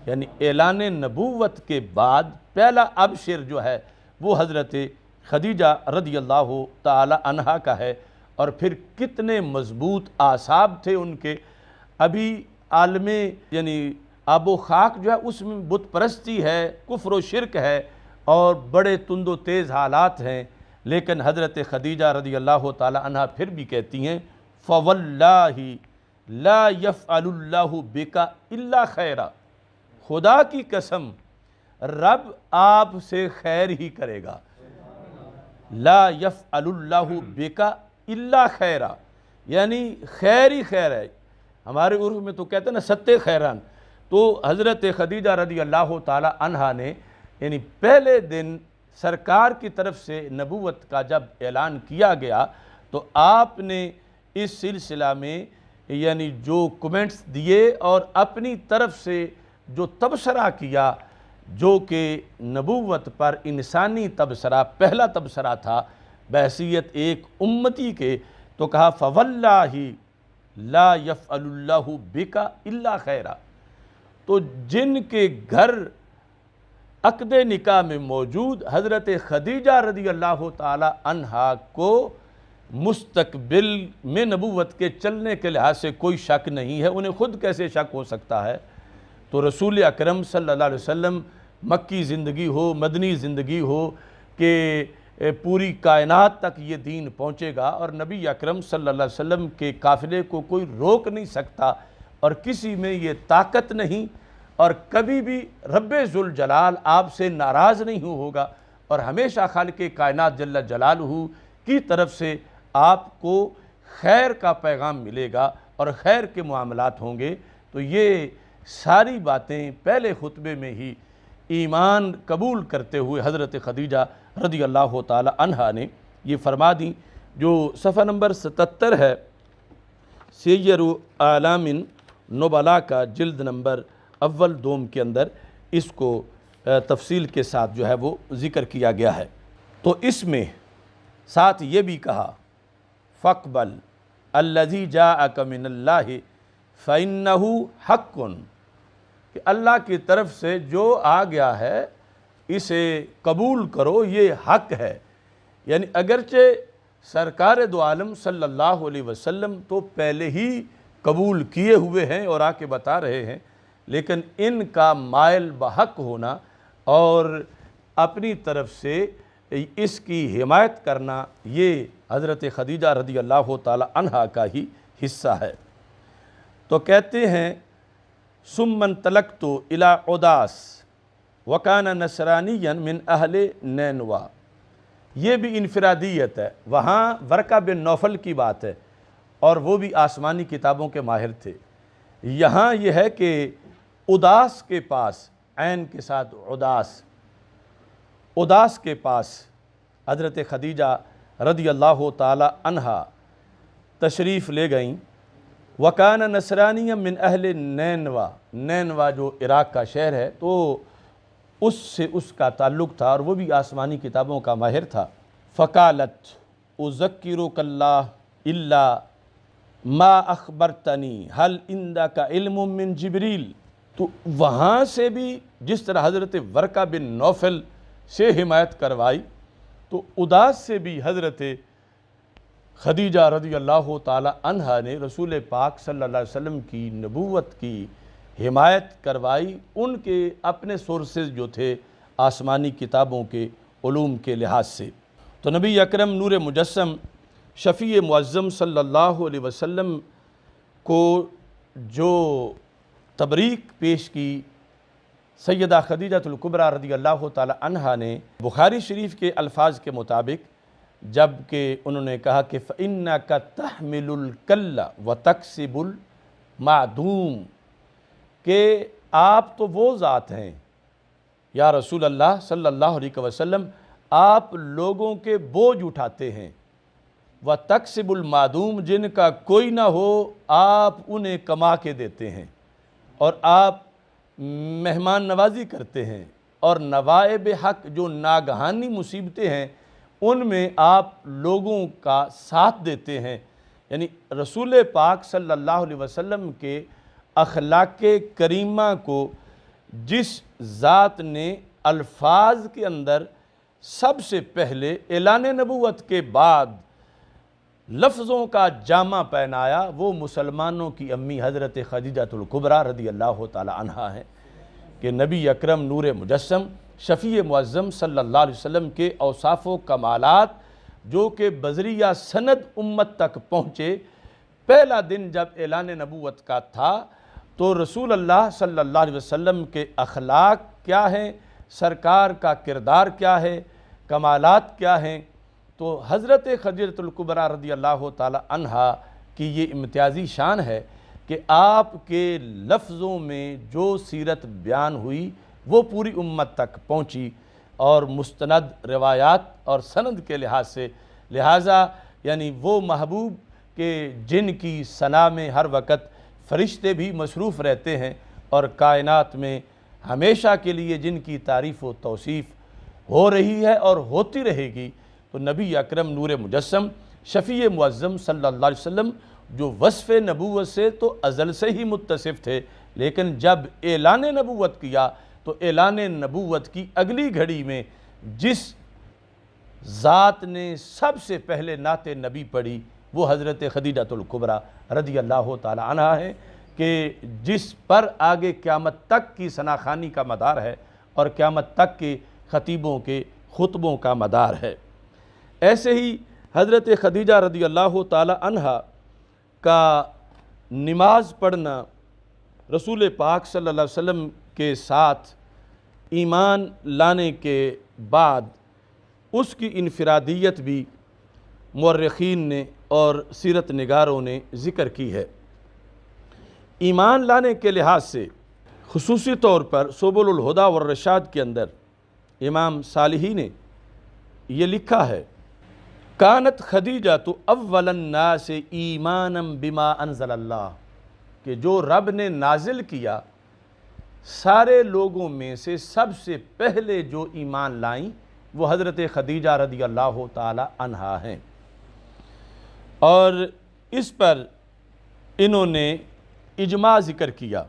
یعنی اعلان نبوت کے بعد پہلا ابشر جو ہے وہ حضرت خدیجہ رضی اللہ تعالی عنہا کا ہے۔ اور پھر کتنے مضبوط اعصاب تھے ان کے، ابھی عالم یعنی آب و خاک جو ہے اس میں بت پرستی ہے، کفر و شرک ہے، اور بڑے تند و تیز حالات ہیں، لیکن حضرت خدیجہ رضی اللہ تعالی عنہا پھر بھی کہتی ہیں فواللہ لا یفعل اللہ بک الا خیرا، خدا کی قسم رب آپ سے خیر ہی کرے گا۔ لا یفعل اللہ بک الا خیرا، یعنی خیر ہی خیر ہے۔ ہمارے عرف میں تو کہتے ہیں نا ستے خیران۔ تو حضرت خدیجہ رضی اللہ تعالی عنہا نے یعنی پہلے دن سرکار کی طرف سے نبوت کا جب اعلان کیا گیا تو آپ نے اس سلسلہ میں یعنی جو کمنٹس دیے اور اپنی طرف سے جو تبصرہ کیا، جو کہ نبوت پر انسانی تبصرہ پہلا تبصرہ تھا بحیثیت ایک امتی کے، تو کہا فواللہ لا یفعل اللہ بک الا خیرا۔ تو جن کے گھر عقد نکاح میں موجود حضرت خدیجہ رضی اللہ تعالی عنہا کو مستقبل میں نبوت کے چلنے کے لحاظ سے کوئی شک نہیں ہے، انہیں خود کیسے شک ہو سکتا ہے؟ تو رسول اکرم صلی اللہ علیہ وسلم مکی زندگی ہو، مدنی زندگی ہو کہ پوری کائنات تک یہ دین پہنچے گا، اور نبی اکرم صلی اللہ علیہ وسلم کے قافلے کو کوئی روک نہیں سکتا، اور کسی میں یہ طاقت نہیں، اور کبھی بھی رب ذوالجلال آپ سے ناراض نہیں ہوگا، اور ہمیشہ خالق کائنات جل جلالہ کی طرف سے آپ کو خیر کا پیغام ملے گا اور خیر کے معاملات ہوں گے۔ تو یہ ساری باتیں پہلے خطبے میں ہی ایمان قبول کرتے ہوئے حضرت خدیجہ رضی اللہ تعالی عنہا نے یہ فرما دیں۔ جو صفحہ نمبر 77 ہے سیر اعلام نبلاء کا جلد نمبر اول دوم کے اندر اس کو تفصیل کے ساتھ جو ہے وہ ذکر کیا گیا ہے۔ تو اس میں ساتھ یہ بھی کہا فَاقْبَلْ الَّذِي جَاءَكَ مِنَ اللَّهِ فَإِنَّهُ حَقٌّ، کہ اللہ کی طرف سے جو آ گیا ہے اسے قبول کرو، یہ حق ہے۔ یعنی اگرچہ سرکار دو عالم صلی اللہ علیہ وسلم تو پہلے ہی قبول کیے ہوئے ہیں اور آ کے بتا رہے ہیں، لیکن ان کا مائل بحق ہونا اور اپنی طرف سے اس کی حمایت کرنا یہ حضرت خدیجہ رضی اللہ تعالی عنہا کا ہی حصہ ہے۔ تو کہتے ہیں ثم انطلقت الی عداس وکان نصرانیا من اہل نینوا، یہ بھی انفرادیت ہے، وہاں ورقہ بن نوفل کی بات ہے اور وہ بھی آسمانی کتابوں کے ماہر تھے۔ یہاں یہ ہے کہ اداس کے پاس، عین کے ساتھ اداس کے پاس حضرت خدیجہ رضی اللہ تعالی عنہا تشریف لے گئیں۔ وَكَانَ نَصْرَانِيًّا مِنْ أَهْلِ نینوا، نینوا جو عراق کا شہر ہے تو اس سے اس کا تعلق تھا اور وہ بھی آسمانی کتابوں کا ماہر تھا۔ فَقَالَتْ أُذَكِّرُكَ اللَّهَ إِلَّا مَا أَخْبَرْتَنِي هَلْ عِنْدَكَ عِلْمٌ مِّن جِبْرِيلَ، تو وہاں سے بھی جس طرح حضرت ورقہ بن نوفل سے حمایت کروائی تو اداس سے بھی حضرت خدیجہ رضی اللہ تعالی عنہا نے رسول پاک صلی اللہ علیہ وسلم کی نبوت کی حمایت کروائی، ان کے اپنے سورسز جو تھے آسمانی کتابوں کے علوم کے لحاظ سے۔ تو نبی اکرم نور مجسم شفیع معظم صلی اللہ علیہ وسلم کو جو تبریک پیش کی سیدہ خدیجہ الکبریٰ رضی اللہ تعالی عنہا نے، بخاری شریف کے الفاظ کے مطابق جب کہ انہوں نے کہا کہ فَإِنَّكَ تَحْمِلُ الْكَلَّ وَتَكْسِبُ الْمَعْدُومِ، کہ آپ تو وہ ذات ہیں یا رسول اللہ صلی اللہ علیہ وسلم، آپ لوگوں کے بوجھ اٹھاتے ہیں، وَتَكْسِبُ الْمَعْدُومِ، جن کا کوئی نہ ہو آپ انہیں کما کے دیتے ہیں، اور آپ مہمان نوازی کرتے ہیں، اور نوائب حق جو ناگہانی مصیبتیں ہیں ان میں آپ لوگوں کا ساتھ دیتے ہیں۔ یعنی رسول پاک صلی اللہ علیہ وسلم کے اخلاق کریمہ کو جس ذات نے الفاظ کے اندر سب سے پہلے اعلان نبوت کے بعد لفظوں کا جامہ پہنایا، وہ مسلمانوں کی امی حضرت خدیجہ الکبریٰ رضی اللہ تعالی عنہا ہے، کہ نبی اکرم نور مجسم شفیع معظم صلی اللہ علیہ وسلم کے اوصاف و کمالات جو کہ بذریعہ سند امت تک پہنچے، پہلا دن جب اعلان نبوت کا تھا تو رسول اللہ صلی اللہ علیہ وسلم کے اخلاق کیا ہیں، سرکار کا کردار کیا ہے، کمالات کیا ہیں، تو حضرت خدیجہ الکبریٰ رضی اللہ تعالی عنہا کی یہ امتیازی شان ہے کہ آپ کے لفظوں میں جو سیرت بیان ہوئی وہ پوری امت تک پہنچی، اور مستند روایات اور سند کے لحاظ سے، لہٰذا یعنی وہ محبوب کہ جن کی ثنا میں ہر وقت فرشتے بھی مصروف رہتے ہیں، اور کائنات میں ہمیشہ کے لیے جن کی تعریف و توصیف ہو رہی ہے اور ہوتی رہے گی، تو نبی اکرم نور مجسم شفیع معظم صلی اللہ علیہ وسلم جو وصف نبوت سے تو ازل سے ہی متصف تھے، لیکن جب اعلان نبوت کیا تو اعلان نبوت کی اگلی گھڑی میں جس ذات نے سب سے پہلے نعت نبی پڑھی وہ حضرت خدیجہ الکبریٰ رضی اللہ تعالی عنہا ہے، کہ جس پر آگے قیامت تک کی ثناخوانی کا مدار ہے اور قیامت تک کے خطیبوں کے خطبوں کا مدار ہے۔ ایسے ہی حضرت خدیجہ رضی اللہ تعالی عنہا کا نماز پڑھنا رسول پاک صلی اللہ علیہ وسلم کے ساتھ ایمان لانے کے بعد اس کی انفرادیت بھی مورخین نے اور سیرت نگاروں نے ذکر کی ہے۔ ایمان لانے کے لحاظ سے خصوصی طور پر سبل الہدیٰ والرشاد کے اندر امام صالحی نے یہ لکھا ہے، کانت خدیجہ تو اول الناس ایمانا بما انزل اللہ، کہ جو رب نے نازل کیا سارے لوگوں میں سے سب سے پہلے جو ایمان لائیں وہ حضرت خدیجہ رضی اللہ تعالی عنہا ہیں۔ اور اس پر انہوں نے اجماع ذکر کیا،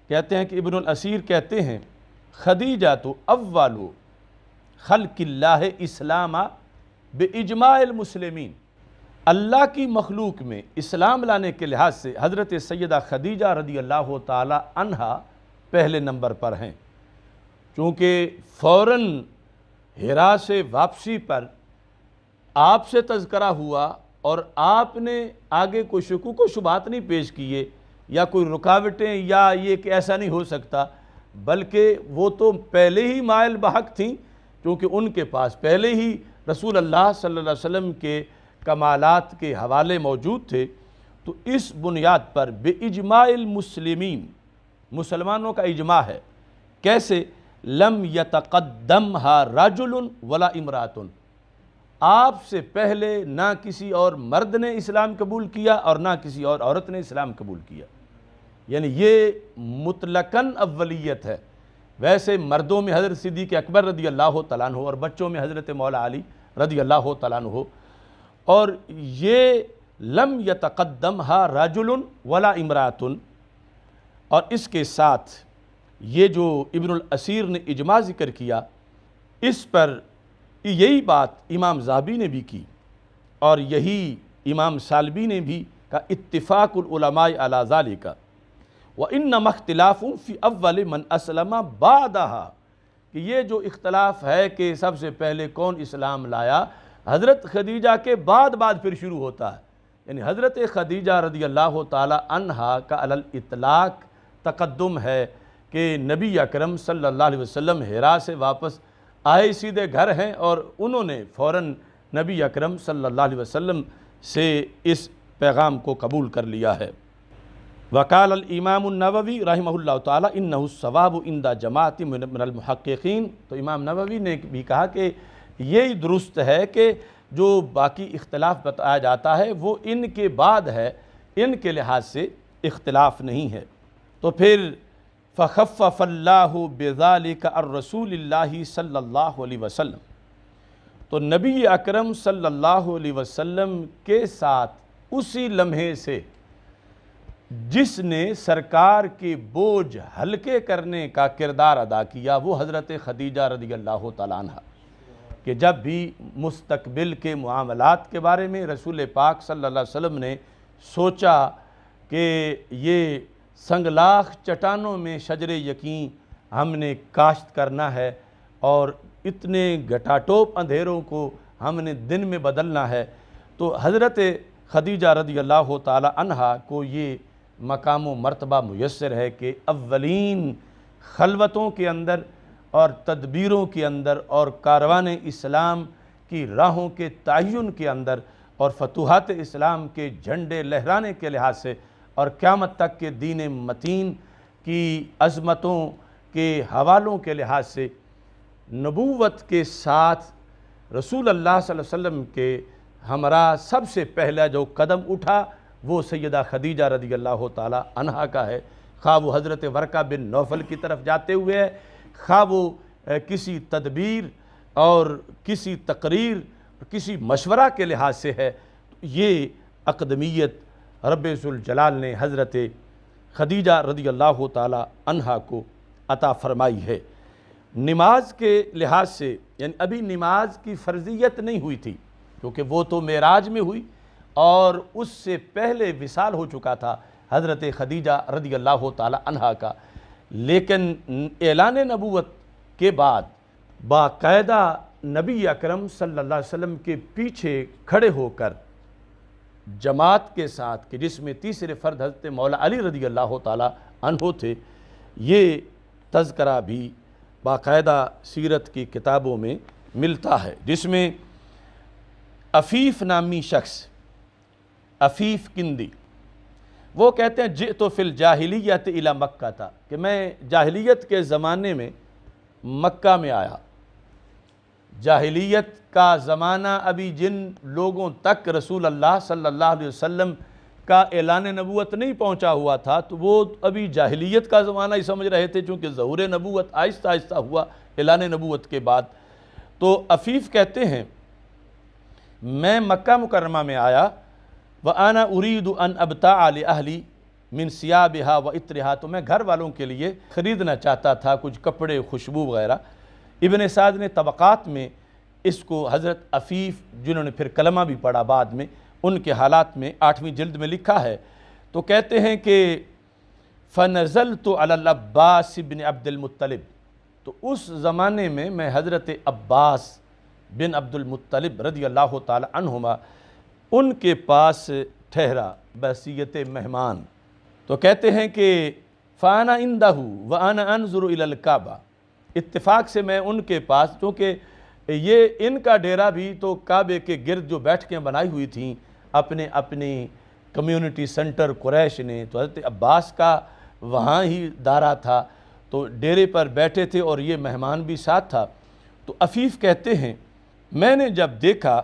کہتے ہیں کہ ابن الاسیر کہتے ہیں خدیجہ تو اول خلق اللہ اسلام باجماع المسلمین، اللہ کی مخلوق میں اسلام لانے کے لحاظ سے حضرت سیدہ خدیجہ رضی اللہ تعالی عنہا پہلے نمبر پر ہیں، چونکہ فوراً ہرا سے واپسی پر آپ سے تذکرہ ہوا اور آپ نے آگے کوئی شکوک و شبہات نہیں پیش کیے یا کوئی رکاوٹیں یا یہ کہ ایسا نہیں ہو سکتا، بلکہ وہ تو پہلے ہی مائل بحق تھیں، کیونکہ ان کے پاس پہلے ہی رسول اللہ صلی اللہ علیہ وسلم کے کمالات کے حوالے موجود تھے، تو اس بنیاد پر باجماع المسلمین، مسلمانوں کا اجماع ہے۔ کیسے؟ لم یتقدمھا رجل ولا امرأۃ، آپ سے پہلے نہ کسی اور مرد نے اسلام قبول کیا اور نہ کسی اور عورت نے اسلام قبول کیا، یعنی یہ مطلقاً اولیت ہے۔ ویسے مردوں میں حضرت صدیق اکبر رضی اللہ تعالیٰ عنہ اور بچوں میں حضرت مولا علی رضی اللہ تعالیٰ عنہ، اور یہ لم یتقدمھا رجل ولا امرأۃ، اور اس کے ساتھ یہ جو ابن الاسیر نے اجماع ذکر کیا، اس پر یہی بات امام ذہبی نے بھی کی اور یہی امام سالبی نے بھی کہا، اتفاق العلماء علی ذالک وانما اختلاف فی اول من اسلم بعدہا، کہ یہ جو اختلاف ہے کہ سب سے پہلے کون اسلام لایا، حضرت خدیجہ کے بعد پھر شروع ہوتا ہے، یعنی حضرت خدیجہ رضی اللہ تعالی عنہا کا علی الاطلاق تقدم ہے کہ نبی اکرم صلی اللہ علیہ وسلم ہرا سے واپس آئے، سیدھے گھر ہیں، اور انہوں نے فوراً نبی اکرم صلی اللہ علیہ وسلم سے اس پیغام کو قبول کر لیا ہے۔ وقال الامام النووی رحمہ اللہ تعالی انہ الصواب عند جماعت من المحققین، تو امام نووی نے بھی کہا کہ یہی درست ہے کہ جو باقی اختلاف بتایا جاتا ہے وہ ان کے بعد ہے، ان کے لحاظ سے اختلاف نہیں ہے۔ تو پھر فخفف اللہ بذالک الرسول اللہ صلی اللہ علیہ وسلم، تو نبی اکرم صلی اللہ علیہ وسلم کے ساتھ اسی لمحے سے جس نے سرکار کے بوجھ ہلکے کرنے کا کردار ادا کیا وہ حضرت خدیجہ رضی اللہ تعالیٰ عنہ، کہ جب بھی مستقبل کے معاملات کے بارے میں رسول پاک صلی اللہ علیہ وسلم نے سوچا کہ یہ سنگلاخ چٹانوں میں شجر یقین ہم نے کاشت کرنا ہے اور اتنے گھٹاٹوپ اندھیروں کو ہم نے دن میں بدلنا ہے، تو حضرت خدیجہ رضی اللہ تعالی عنہا کو یہ مقام و مرتبہ میسر ہے کہ اولین خلوتوں کے اندر اور تدبیروں کے اندر اور کاروان اسلام کی راہوں کے تعین کے اندر اور فتوحات اسلام کے جھنڈے لہرانے کے لحاظ سے اور قیامت تک کے دین متین کی عظمتوں کے حوالوں کے لحاظ سے نبوت کے ساتھ رسول اللہ صلی اللہ علیہ وسلم کے ہمراہ سب سے پہلا جو قدم اٹھا وہ سیدہ خدیجہ رضی اللہ تعالی عنہا کا ہے، خواہ وہ حضرت ورقہ بن نوفل کی طرف جاتے ہوئے ہے، خواہ وہ کسی تدبیر اور کسی تقریر کسی مشورہ کے لحاظ سے ہے، یہ اقدمیت رب ذوالجلال نے حضرت خدیجہ رضی اللہ تعالی عنہا کو عطا فرمائی ہے۔ نماز کے لحاظ سے یعنی ابھی نماز کی فرضیت نہیں ہوئی تھی کیونکہ وہ تو معراج میں ہوئی اور اس سے پہلے وصال ہو چکا تھا حضرت خدیجہ رضی اللہ تعالی عنہا کا، لیکن اعلان نبوت کے بعد باقاعدہ نبی اکرم صلی اللہ علیہ وسلم کے پیچھے کھڑے ہو کر جماعت کے ساتھ کہ جس میں تیسرے فرد حضرت مولا علی رضی اللہ تعالی عنہ تھے، یہ تذکرہ بھی باقاعدہ سیرت کی کتابوں میں ملتا ہے، جس میں عفیف نامی شخص عفیف کندی وہ کہتے ہیں جئت فی الجاہلیت الی مکہ تھا کہ میں جاہلیت کے زمانے میں مکہ میں آیا۔ جاہلیت کا زمانہ ابھی جن لوگوں تک رسول اللہ صلی اللہ علیہ وسلم کا اعلان نبوت نہیں پہنچا ہوا تھا تو وہ ابھی جاہلیت کا زمانہ ہی سمجھ رہے تھے، چونکہ ظہور نبوت آہستہ آہستہ ہوا اعلان نبوت کے بعد۔ تو عفیف کہتے ہیں میں مکہ مکرمہ میں آیا وَأَنَا أُرِيدُ أَنْ أَبْتَعَ لِأَهْلِي مِنْ ثِيَابِهَا وَإِطْرِهَا، تو میں گھر والوں کے لیے خریدنا چاہتا تھا کچھ کپڑے خوشبو وغیرہ۔ ابن سعد نے طبقات میں اس کو حضرت عفیف جنہوں نے پھر کلمہ بھی پڑھا بعد میں ان کے حالات میں 8ویں جلد میں لکھا ہے، تو کہتے ہیں کہ فَنَزَلْتُ عَلَى العباس بن عبد المطلب، تو اس زمانے میں حضرت عباس بن عبد المطلب رضی اللہ تعالی عنہما ان کے پاس ٹھہرا بحیثیت مہمان۔ تو کہتے ہیں کہ فَأَنَا عِنْدَهُ وَأَنَا أَنْظُرُ إِلَى الْكَعْبَةِ، اتفاق سے میں ان کے پاس، کیونکہ یہ ان کا ڈیرہ بھی تو کعبے کے گرد جو بیٹھکیں بنائی ہوئی تھیں اپنی کمیونٹی سنٹر قریش نے، تو حضرت عباس کا وہاں ہی دارہ تھا تو ڈیرے پر بیٹھے تھے اور یہ مہمان بھی ساتھ تھا۔ تو عفیف کہتے ہیں میں نے جب دیکھا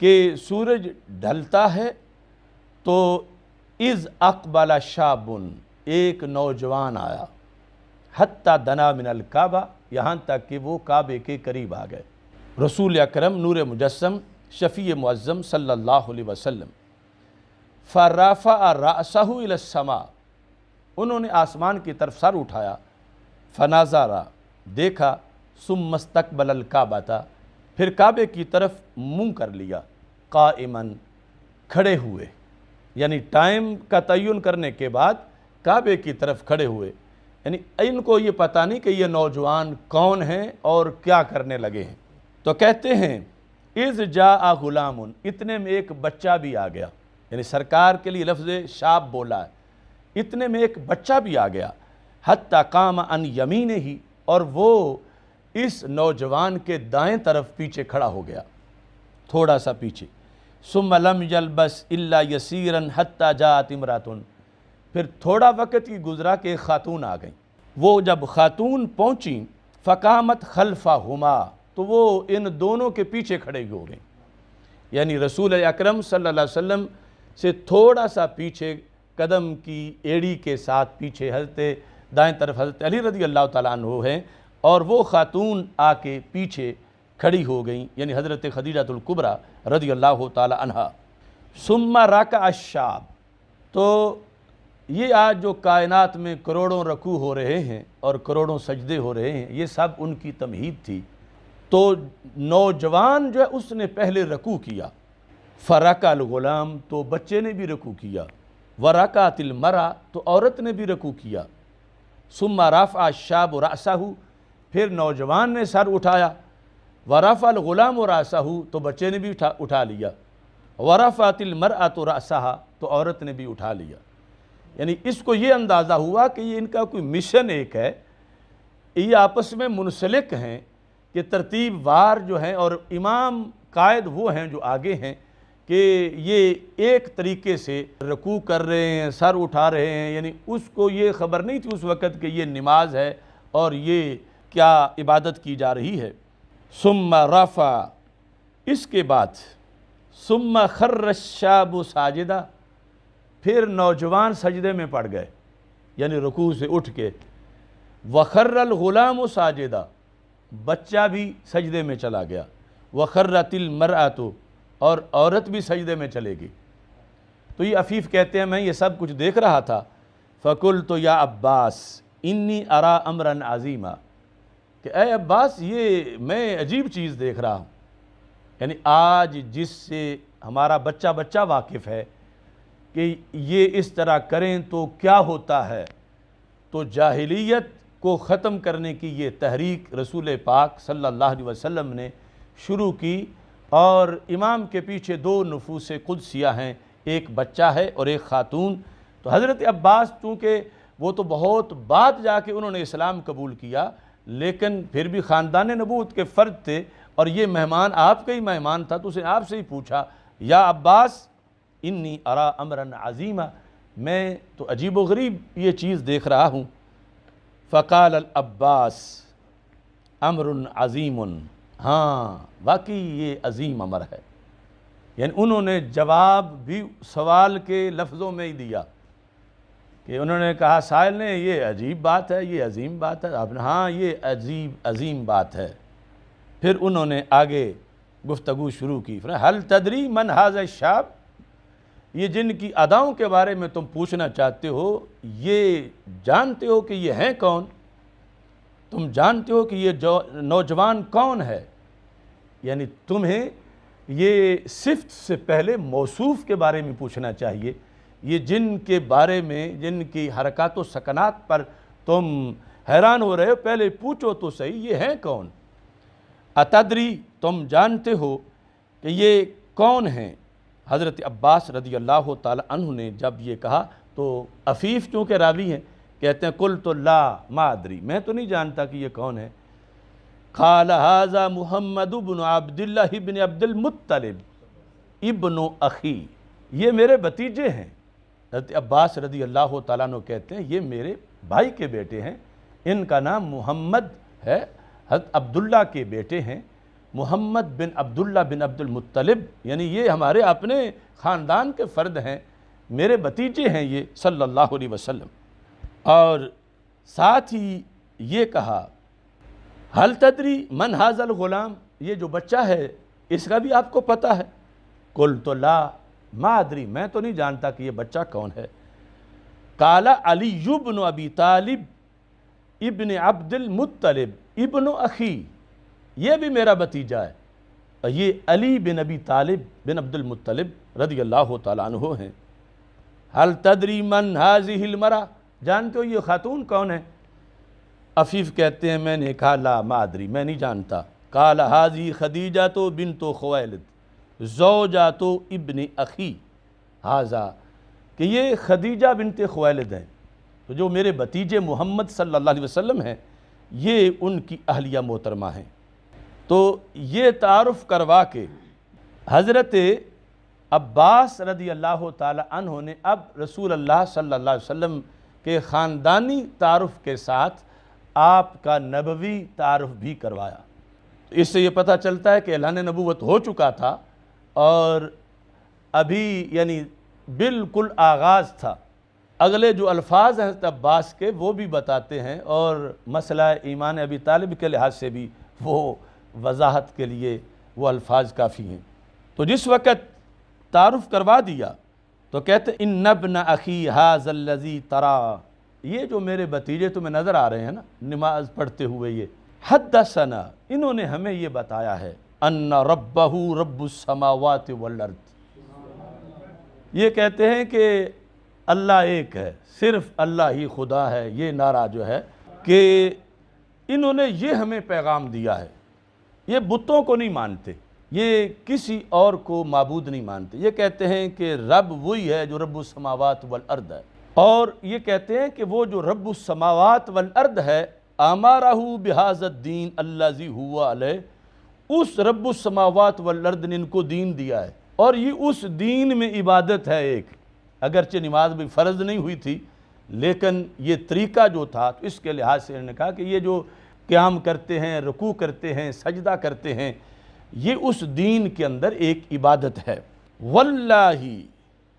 کہ سورج ڈھلتا ہے تو اذ اقبل شاب، ایک نوجوان آیا، حتی دنا من الکعبہ، یہاں تک کہ وہ کعبے کے قریب آ گئے، رسول اکرم نور مجسم شفیع معظم صلی اللہ علیہ وسلم، فرفع رأسہ الی السماء، انہوں نے آسمان کی طرف سر اٹھایا، فنظر، دیکھا، ثم استقبل الکعبہ، پھر کعبے کی طرف منہ کر لیا، قائما، کھڑے ہوئے، یعنی ٹائم کا تعین کرنے کے بعد کعبے کی طرف کھڑے ہوئے، یعنی ان کو یہ پتہ نہیں کہ یہ نوجوان کون ہیں اور کیا کرنے لگے ہیں۔ تو کہتے ہیں اذ جاء غلام، اتنے میں ایک بچہ بھی آ گیا، یعنی سرکار کے لیے لفظ شاب بولا ہے، اتنے میں ایک بچہ بھی آ گیا، حتی قام عن یمینہ، اور وہ اس نوجوان کے دائیں طرف پیچھے کھڑا ہو گیا، تھوڑا سا پیچھے، ثم لم یلبس الا یسیرا حتی جاءت امرأۃ، پھر تھوڑا وقت ہی گزرا کہ ایک خاتون آ گئیں، وہ جب خاتون پہنچیں فقامت خلفہما، تو وہ ان دونوں کے پیچھے کھڑے ہو گئیں، یعنی رسول اکرم صلی اللہ علیہ وسلم سے تھوڑا سا پیچھے قدم کی ایڑی کے ساتھ پیچھے حضرت دائیں طرف حضرت علی رضی اللہ تعالیٰ عنہ ہیں، اور وہ خاتون آ کے پیچھے کھڑی ہو گئیں، یعنی حضرت خدیجہ الکبریٰ رضی اللہ تعالی عنہا۔ ثم رکع الشاب، تو یہ آج جو کائنات میں کروڑوں رکوع ہو رہے ہیں اور کروڑوں سجدے ہو رہے ہیں، یہ سب ان کی تمہید تھی۔ تو نوجوان جو ہے اس نے پہلے رکوع کیا، فرکع الغلام، تو بچے نے بھی رکوع کیا، ورکعت المرأة، تو عورت نے بھی رکوع کیا، ثم رفع الشاب رأسہ، پھر نوجوان نے سر اٹھایا، ورفع الغلام رأسہ، تو بچے نے بھی اٹھا لیا، ورفعت المرأۃ رأسہا، تو عورت نے بھی اٹھا لیا۔ یعنی اس کو یہ اندازہ ہوا کہ یہ ان کا کوئی مشن ایک ہے، یہ آپس میں منسلک ہیں کہ ترتیب وار جو ہیں، اور امام قائد وہ ہیں جو آگے ہیں، کہ یہ ایک طریقے سے رکوع کر رہے ہیں، سر اٹھا رہے ہیں، یعنی اس کو یہ خبر نہیں تھی اس وقت کہ یہ نماز ہے اور یہ کیا عبادت کی جا رہی ہے۔ ثم رفع، اس کے بعد ثم خر الشاب ساجدہ، پھر نوجوان سجدے میں پڑ گئے، یعنی رکوع سے اٹھ کے۔ وخر الغلام ساجدہ، بچہ بھی سجدے میں چلا گیا۔ وخرت المرأۃ، اور عورت بھی سجدے میں چلے گی۔ تو یہ عفیف کہتے ہیں میں یہ سب کچھ دیکھ رہا تھا، فقلت یا عباس انی ارا امرا عظیما، کہ اے عباس یہ میں عجیب چیز دیکھ رہا ہوں، یعنی آج جس سے ہمارا بچہ بچہ واقف ہے کہ یہ اس طرح کریں تو کیا ہوتا ہے، تو جاہلیت کو ختم کرنے کی یہ تحریک رسول پاک صلی اللہ علیہ وسلم نے شروع کی، اور امام کے پیچھے دو نفوس قدسیہ ہیں، ایک بچہ ہے اور ایک خاتون۔ تو حضرت عباس چونکہ وہ تو بہت بعد جا کے انہوں نے اسلام قبول کیا، لیکن پھر بھی خاندان نبوت کے فرد تھے، اور یہ مہمان آپ کا ہی مہمان تھا، تو اس نے آپ سے ہی پوچھا یا عباس انی ارا امرا عظیما، میں تو عجیب و غریب یہ چیز دیکھ رہا ہوں۔ فقال العباس امر عظیم، ہاں واقعی یہ عظیم امر ہے، یعنی انہوں نے جواب بھی سوال کے لفظوں میں ہی دیا، کہ انہوں نے کہا سائل نے یہ عجیب بات ہے، یہ عظیم بات ہے، آپ نے ہاں یہ عظیم بات ہے۔ پھر انہوں نے آگے گفتگو شروع کی، حل تدری من ھذا الشاب، یہ جن کی اداؤں کے بارے میں تم پوچھنا چاہتے ہو، یہ جانتے ہو کہ یہ ہیں کون؟ تم جانتے ہو کہ یہ نوجوان کون ہے؟ یعنی تمہیں یہ صفت سے پہلے موصوف کے بارے میں پوچھنا چاہیے، یہ جن کے بارے میں، جن کی حرکات و سکنات پر تم حیران ہو رہے ہو، پہلے پوچھو تو صحیح یہ ہیں کون؟ اتدری، تم جانتے ہو کہ یہ کون ہیں؟ حضرت عباس رضی اللہ تعالی عنہ نے جب یہ کہا تو عفیف چونکہ راوی ہیں، کہتے ہیں قلت لا ما ادری، میں تو نہیں جانتا کہ یہ کون ہے۔ قال ھذا محمد بن عبد اللہ بن عبد المطلب ابن اخی، یہ میرے بھتیجے ہیں۔ حضرت عباس رضی اللہ تعالیٰ عنہ کہتے ہیں یہ میرے بھائی کے بیٹے ہیں، ان کا نام محمد ہے، حضرت عبداللہ کے بیٹے ہیں، محمد بن عبداللہ بن عبد المطلب، یعنی یہ ہمارے اپنے خاندان کے فرد ہیں، میرے بھتیجے ہیں یہ صلی اللہ علیہ وسلم۔ اور ساتھ ہی یہ کہا حل تدری من ھذا الغلام، یہ جو بچہ ہے اس کا بھی آپ کو پتہ ہے؟ قلت لا ما ادری، میں تو نہیں جانتا کہ یہ بچہ کون ہے۔ قال علی بن ابی طالب ابن عبد المطلب ابن اخی، یہ بھی میرا بھتیجا ہے، اور یہ علی بن ابی طالب بن عبد المطلب رضی اللہ تعالیٰ عنہ ہیں۔ حل تدری من ھذہ المرأة، جانتے ہو یہ خاتون کون ہے؟ عفیف کہتے ہیں میں نے کہا لا ما ادری، میں نہیں جانتا۔ قال ھذہ خدیجہ بنت خویلد زوجۃ ابن اخی ھذا، کہ یہ خدیجہ بنت خویلد ہیں، تو جو میرے بھتیجے محمد صلی اللہ علیہ وسلم ہیں یہ ان کی اہلیہ محترمہ ہیں۔ تو یہ تعارف کروا کے حضرت عباس رضی اللہ تعالی عنہ نے اب رسول اللہ صلی اللہ علیہ وسلم کے خاندانی تعارف کے ساتھ آپ کا نبوی تعارف بھی کروایا۔ اس سے یہ پتہ چلتا ہے کہ اعلان نبوت ہو چکا تھا اور ابھی یعنی بالکل آغاز تھا۔ اگلے جو الفاظ ہیں حضرت عباس کے وہ بھی بتاتے ہیں، اور مسئلہ ایمان ابی طالب کے لحاظ سے بھی وہ وضاحت کے لیے وہ الفاظ کافی ہیں۔ تو جس وقت تعارف کروا دیا تو کہتے ہیں ان ابن اخی ھذا الذی ترا، یہ جو میرے بھتیجے تمہیں نظر آ رہے ہیں نا نماز پڑھتے ہوئے، یہ حدثنا، انہوں نے ہمیں یہ بتایا ہے ان ربہ رب السماوات والارض، یہ کہتے ہیں کہ اللہ ایک ہے، صرف اللہ ہی خدا ہے، یہ نعرہ جو ہے کہ انہوں نے یہ ہمیں پیغام دیا ہے، یہ بتوں کو نہیں مانتے، یہ کسی اور کو معبود نہیں مانتے، یہ کہتے ہیں کہ رب وہی ہے جو رب السماوات والارض ہے، اور یہ کہتے ہیں کہ وہ جو رب السماوات والارض ہے امرہ بہذا الدین الذی هو علیہ، اس رب السماوات والارض نے ان کو دین دیا ہے، اور یہ اس دین میں عبادت ہے ایک، اگرچہ نماز بھی فرض نہیں ہوئی تھی لیکن یہ طریقہ جو تھا تو اس کے لحاظ سے انہوں نے کہا کہ یہ جو قیام کرتے ہیں، رکوع کرتے ہیں، سجدہ کرتے ہیں، یہ اس دین کے اندر ایک عبادت ہے۔ واللہ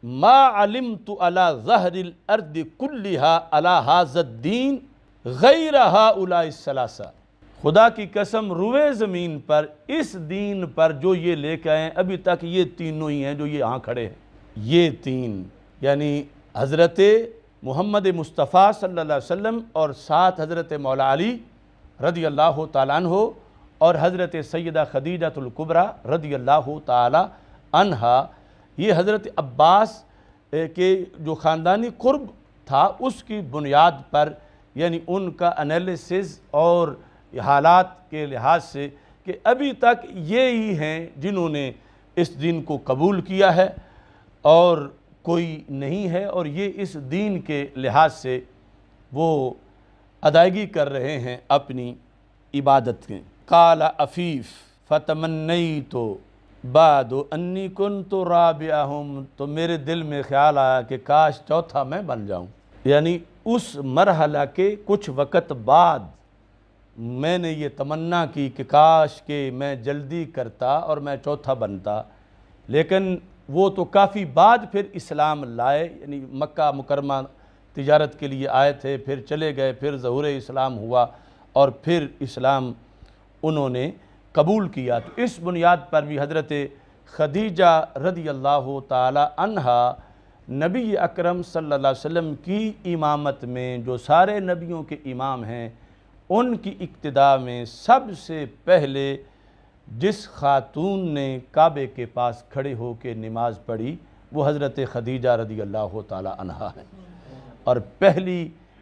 ما علمت علی ظہر الارض کلہا علی ھذا الدین غیر ہؤلاء الثلاثہ، خدا کی قسم روئے زمین پر اس دین پر جو یہ لے کے آئے ہیں ابھی تک یہ تینوں ہی ہیں جو یہ یہاں کھڑے ہیں، یہ تین یعنی حضرت محمد مصطفیٰ صلی اللہ علیہ وسلم اور ساتھ حضرت مولا علی رضی اللہ تعالیٰ عنہ اور حضرت سیدہ خدیجہ الکبریٰ رضی اللہ تعالیٰ عنہا، یہ حضرت عباس کے جو خاندانی قرب تھا اس کی بنیاد پر، یعنی ان کا انالیسز اور حالات کے لحاظ سے کہ ابھی تک یہی ہیں جنہوں نے اس دین کو قبول کیا ہے اور کوئی نہیں ہے، اور یہ اس دین کے لحاظ سے وہ ادائیگی کر رہے ہیں اپنی عبادت کے۔ قال عفیف فتمنیت بعد انی کنت رابعہم، تو میرے دل میں خیال آیا کہ کاش چوتھا میں بن جاؤں، یعنی اس مرحلہ کے کچھ وقت بعد میں نے یہ تمنا کی کہ کاش کہ میں جلدی کرتا اور میں چوتھا بنتا، لیکن وہ تو کافی بعد پھر اسلام لائے، یعنی مکہ مکرمہ تجارت کے لیے آئے تھے، پھر چلے گئے، پھر ظہور اسلام ہوا اور پھر اسلام انہوں نے قبول کیا۔ تو اس بنیاد پر بھی حضرت خدیجہ رضی اللہ تعالی عنہا نبی اکرم صلی اللہ علیہ وسلم کی امامت میں، جو سارے نبیوں کے امام ہیں، ان کی اقتداء میں سب سے پہلے جس خاتون نے کعبے کے پاس کھڑے ہو کے نماز پڑھی وہ حضرت خدیجہ رضی اللہ تعالی عنہا ہے، اور پہلی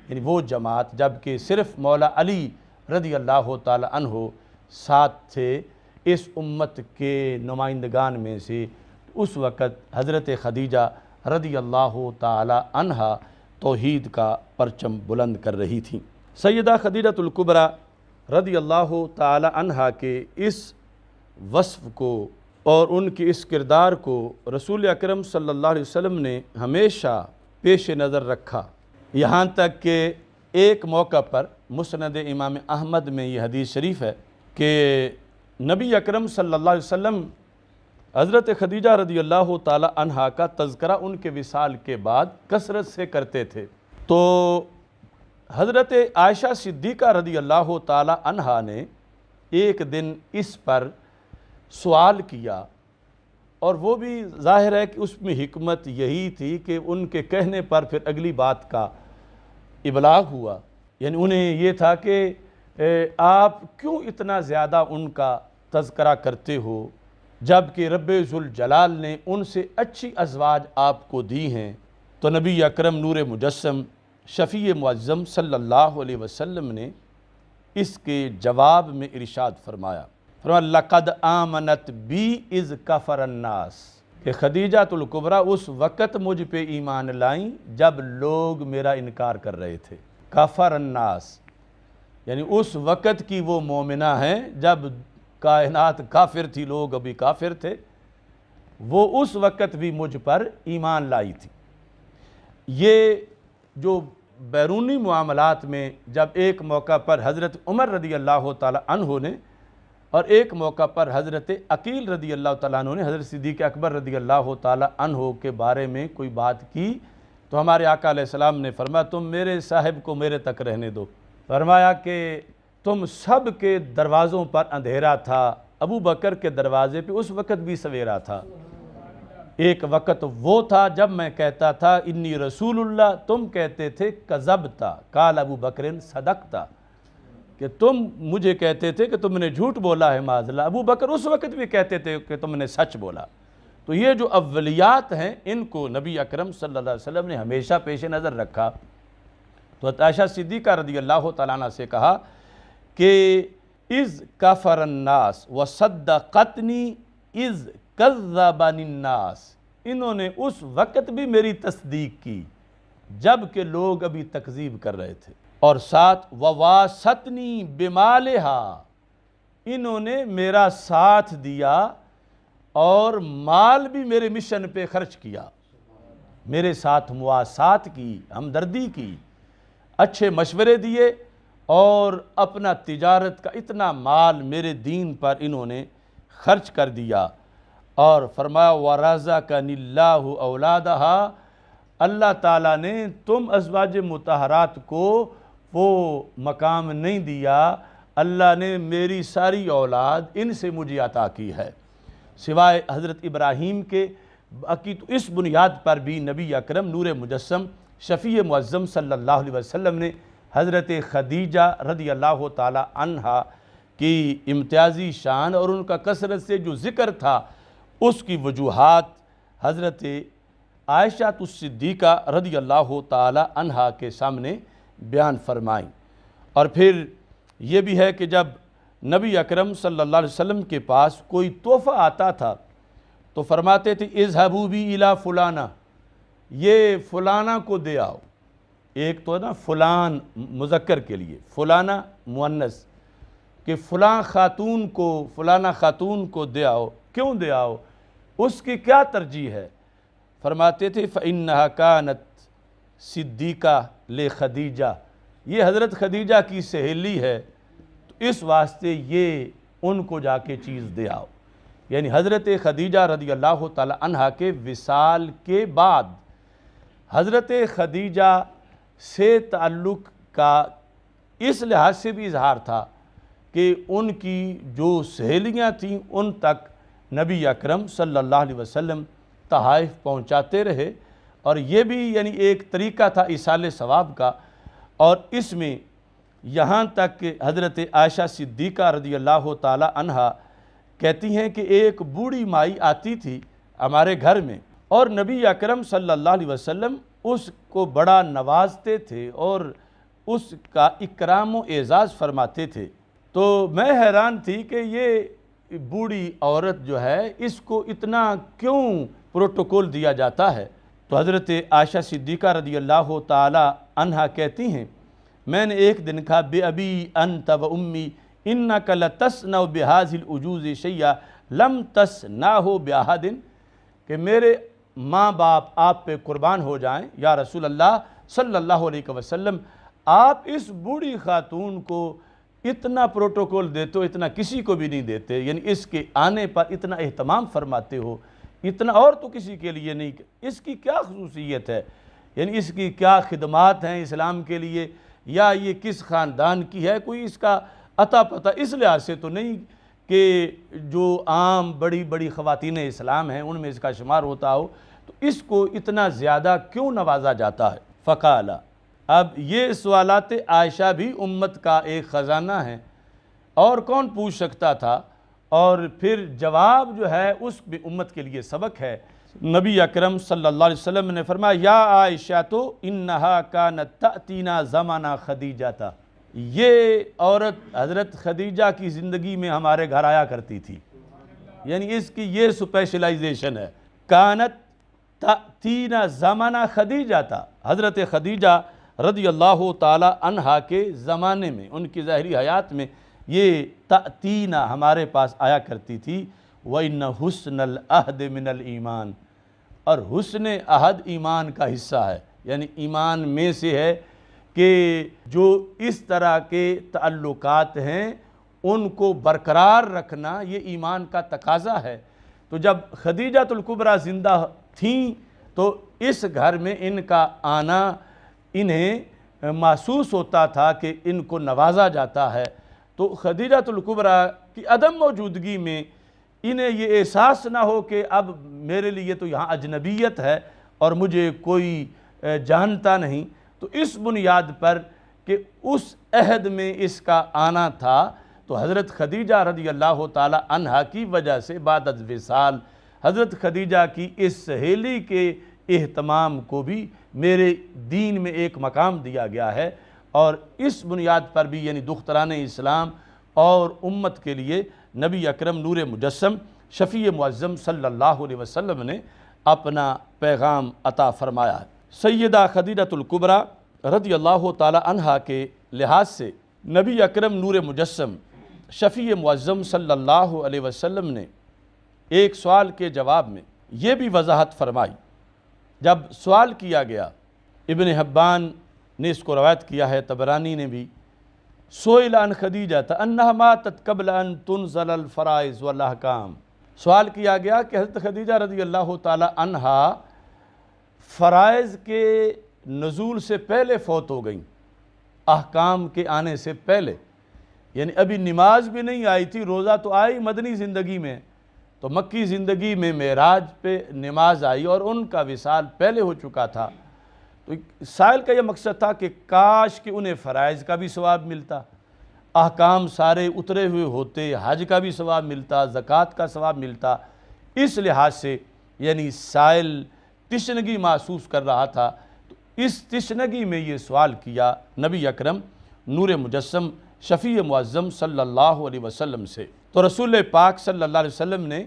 یعنی وہ جماعت، جبکہ صرف مولا علی رضی اللہ تعالی عنہ ساتھ تھے اس امت کے نمائندگان میں سے، اس وقت حضرت خدیجہ رضی اللہ تعالی عنہا توحید کا پرچم بلند کر رہی تھیں۔ سیدہ خدیجہ الکبریٰ رضی اللہ تعالی عنہا کے اس وصف کو اور ان کے اس کردار کو رسول اکرم صلی اللہ علیہ وسلم نے ہمیشہ پیش نظر رکھا، یہاں تک کہ ایک موقع پر مسند امام احمد میں یہ حدیث شریف ہے کہ نبی اکرم صلی اللہ علیہ وسلم حضرت خدیجہ رضی اللہ تعالی عنہا کا تذکرہ ان کے وصال کے بعد کثرت سے کرتے تھے، تو حضرت عائشہ صدیقہ رضی اللہ تعالی عنہا نے ایک دن اس پر سوال کیا، اور وہ بھی ظاہر ہے کہ اس میں حکمت یہی تھی کہ ان کے کہنے پر پھر اگلی بات کا ابلاغ ہوا، یعنی انہیں یہ تھا کہ آپ کیوں اتنا زیادہ ان کا تذکرہ کرتے ہو جبکہ رب ذوالجلال نے ان سے اچھی ازواج آپ کو دی ہیں؟ تو نبی اکرم نور مجسم شفیع معظم صلی اللہ علیہ وسلم نے اس کے جواب میں ارشاد فرمایا، لَقَدْ آمَنَتْ بِي اِذْ كَفَرَ النَّاسِ، کہ خدیجہ الکبریٰ اس وقت مجھ پہ ایمان لائیں جب لوگ میرا انکار کر رہے تھے۔ کفر الناس یعنی اس وقت کی وہ مومنہ ہیں جب کائنات کافر تھی، لوگ ابھی کافر تھے، وہ اس وقت بھی مجھ پر ایمان لائی تھی۔ یہ جو بیرونی معاملات میں جب ایک موقع پر حضرت عمر رضی اللہ تعالی عنہ نے اور ایک موقع پر حضرت عقیل رضی اللہ تعالیٰ عنہ نے حضرت صدیق اکبر رضی اللہ تعالیٰ عنہ کے بارے میں کوئی بات کی، تو ہمارے آقا علیہ السلام نے فرمایا تم میرے صاحب کو میرے تک رہنے دو، فرمایا کہ تم سب کے دروازوں پر اندھیرا تھا، ابو بکر کے دروازے پہ اس وقت بھی سویرا تھا، ایک وقت وہ تھا جب میں کہتا تھا انی رسول اللہ، تم کہتے تھے کذبتا، قال ابو بکر صدقتا، کہ تم مجھے کہتے تھے کہ تم نے جھوٹ بولا ہے معاذ اللہ، ابو بکر اس وقت بھی کہتے تھے کہ تم نے سچ بولا۔ تو یہ جو اولیات ہیں ان کو نبی اکرم صلی اللہ علیہ وسلم نے ہمیشہ پیش نظر رکھا۔ تو عائشہ صدیقہ رضی اللہ تعالیٰ عنہ سے کہا کہ اِذْ کَفَرَ النَّاسِ وَصَدَّقَتْنِی اذ کذبنی الناس، انہوں نے اس وقت بھی میری تصدیق کی جب کہ لوگ ابھی تکذیب کر رہے تھے۔ اور ساتھ وواستنی بمالہا، انہوں نے میرا ساتھ دیا اور مال بھی میرے مشن پہ خرچ کیا، میرے ساتھ مواسات کی، ہمدردی کی، اچھے مشورے دیے اور اپنا تجارت کا اتنا مال میرے دین پر انہوں نے خرچ کر دیا۔ اور فرمایا وَرَزَقَنِ اللَّهُ أَوْلَادَهَا، اللہ تعالیٰ نے تم ازواج مطہرات کو وہ مقام نہیں دیا، اللہ نے میری ساری اولاد ان سے مجھے عطا کی ہے سوائے حضرت ابراہیم کے۔ باقی تو اس بنیاد پر بھی نبی اکرم نور مجسم شفیع معظم صلی اللہ علیہ وسلم نے حضرت خدیجہ رضی اللہ تعالی عنہا کی امتیازی شان اور ان کا کثرت سے جو ذکر تھا اس کی وجوہات حضرت عائشہ الصدیقہ رضی اللہ تعالی عنہا کے سامنے بیان فرمائیں۔ اور پھر یہ بھی ہے کہ جب نبی اکرم صلی اللہ علیہ وسلم کے پاس کوئی تحفہ آتا تھا تو فرماتے تھے اذهبوا بی الی فلانہ، یہ فلانہ کو دے آؤ۔ ایک تو نا فلان مذکر کے لیے، فلانہ مؤنث، کہ فلاں خاتون کو، فلانہ خاتون کو دے آؤ۔ کیوں دے آؤ؟ اس کی کیا ترجیح ہے؟ فرماتے تھے فَإِنَّهَا كَانَتْ صِدِّيقَةً لِخَدِیجہ، یہ حضرت خدیجہ کی سہیلی ہے تو اس واسطے یہ ان کو جا کے چیز دے آؤ۔ یعنی حضرت خدیجہ رضی اللہ تعالی عنہا کے وصال کے بعد حضرت خدیجہ سے تعلق کا اس لحاظ سے بھی اظہار تھا کہ ان کی جو سہیلیاں تھیں ان تک نبی اکرم صلی اللہ علیہ وسلم تحائف پہنچاتے رہے، اور یہ بھی یعنی ایک طریقہ تھا ایصال ثواب کا۔ اور اس میں یہاں تک کہ حضرت عائشہ صدیقہ رضی اللہ تعالی عنہا کہتی ہیں کہ ایک بوڑھی مائی آتی تھی ہمارے گھر میں اور نبی اکرم صلی اللہ علیہ وسلم اس کو بڑا نوازتے تھے اور اس کا اکرام و اعزاز فرماتے تھے۔ تو میں حیران تھی کہ یہ بوڑھی عورت جو ہے اس کو اتنا کیوں پروٹوکول دیا جاتا ہے؟ تو حضرت عائشہ صدیقہ رضی اللہ تعالی عنہا کہتی ہیں میں نے ایک دن کہا بے ابی انت و امی انک لتصنع بہذی العجوز شیئا لم تصنعہ باحد، کہ میرے ماں باپ آپ پہ قربان ہو جائیں یا رسول اللہ صلی اللہ علیہ وسلم، آپ اس بوڑھی خاتون کو اتنا پروٹوکول دیتے ہو، اتنا کسی کو بھی نہیں دیتے، یعنی اس کے آنے پر اتنا اہتمام فرماتے ہو، اتنا اور تو کسی کے لیے نہیں۔ اس کی کیا خصوصیت ہے؟ یعنی اس کی کیا خدمات ہیں اسلام کے لیے، یا یہ کس خاندان کی ہے؟ کوئی اس کا عطا پتہ اس لحاظ سے تو نہیں کہ جو عام بڑی بڑی خواتین اسلام ہیں ان میں اس کا شمار ہوتا ہو، تو اس کو اتنا زیادہ کیوں نوازا جاتا ہے؟ فقال، اب یہ سوالات عائشہ بھی امت کا ایک خزانہ ہے اور کون پوچھ سکتا تھا، اور پھر جواب جو ہے اس بھی امت کے لیے سبق ہے۔ نبی اکرم صلی اللہ علیہ وسلم نے فرمایا یا عائشہ تو انہا کانت تأتینا زمانہ خدیجہ تھا، یہ عورت حضرت خدیجہ کی زندگی میں ہمارے گھر آیا کرتی تھی، یعنی اس کی یہ سپیشلائزیشن ہے۔ کانت تأتینا زمانہ خدیجہ تھا، حضرت خدیجہ رضی اللہ تعالی عنہا کے زمانے میں، ان کی ظاہری حیات میں یہ تأتینا ہمارے پاس آیا کرتی تھی۔ وَإِنَّ حُسْنَ الْعَهْدِ مِنَ الْإِيمَانِ، اور حسن عہد ایمان کا حصہ ہے، یعنی ایمان میں سے ہے کہ جو اس طرح کے تعلقات ہیں ان کو برقرار رکھنا یہ ایمان کا تقاضا ہے۔ تو جب خدیجہ الکبریٰ زندہ تھیں تو اس گھر میں ان کا آنا انہیں محسوس ہوتا تھا کہ ان کو نوازا جاتا ہے، تو خدیجہ الکبریٰ کی عدم موجودگی میں انہیں یہ احساس نہ ہو کہ اب میرے لیے تو یہاں اجنبیت ہے اور مجھے کوئی جانتا نہیں، تو اس بنیاد پر کہ اس عہد میں اس کا آنا تھا تو حضرت خدیجہ رضی اللہ تعالی عنہا کی وجہ سے بعد از وصال حضرت خدیجہ کی اس سہیلی کے اہتمام کو بھی میرے دین میں ایک مقام دیا گیا ہے، اور اس بنیاد پر بھی یعنی دختران اسلام اور امت کے لیے نبی اکرم نور مجسم شفیع معظم صلی اللہ علیہ وسلم نے اپنا پیغام عطا فرمایا ہے۔ سیدہ خدیجۃ الکبریٰ رضی اللہ تعالی عنہا کے لحاظ سے نبی اکرم نور مجسم شفیع معظم صلی اللہ علیہ وسلم نے ایک سوال کے جواب میں یہ بھی وضاحت فرمائی۔ جب سوال کیا گیا، ابن حبان نے اس کو روایت کیا ہے، طبرانی نے بھی، سئل عن خدیجہ انہا ماتت قبل ان تنزل الفرائض والاحکام، سوال کیا گیا کہ حضرت خدیجہ رضی اللہ تعالی عنہا فرائض کے نزول سے پہلے فوت ہو گئیں، احکام کے آنے سے پہلے، یعنی ابھی نماز بھی نہیں آئی تھی، روزہ تو آئی مدنی زندگی میں، تو مکی زندگی میں معراج پہ نماز آئی اور ان کا وصال پہلے ہو چکا تھا۔ تو سائل کا یہ مقصد تھا کہ کاش کہ انہیں فرائض کا بھی ثواب ملتا، احکام سارے اترے ہوئے ہوتے، حج کا بھی ثواب ملتا، زکوٰۃ کا ثواب ملتا۔ اس لحاظ سے یعنی سائل تشنگی محسوس کر رہا تھا، تو اس تشنگی میں یہ سوال کیا نبی اکرم نور مجسم شفیع معظم صلی اللہ علیہ وسلم سے۔ تو رسول پاک صلی اللہ علیہ وسلم نے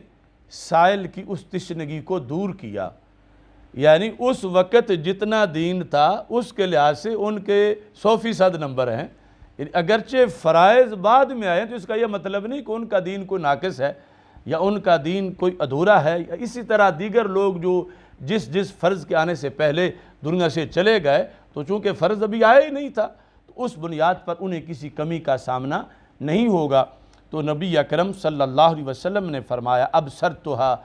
سائل کی اس تشنگی کو دور کیا، یعنی اس وقت جتنا دین تھا اس کے لحاظ سے ان کے 100% نمبر ہیں، اگرچہ فرائض بعد میں آئے تو اس کا یہ مطلب نہیں کہ ان کا دین کوئی ناقص ہے یا ان کا دین کوئی ادھورا ہے، یا اسی طرح دیگر لوگ جو جس فرض کے آنے سے پہلے دنیا سے چلے گئے تو چونکہ فرض ابھی آیا ہی نہیں تھا تو اس بنیاد پر انہیں کسی کمی کا سامنا نہیں ہوگا۔ تو نبی اکرم صلی اللہ علیہ وسلم نے فرمایا ابصرتھا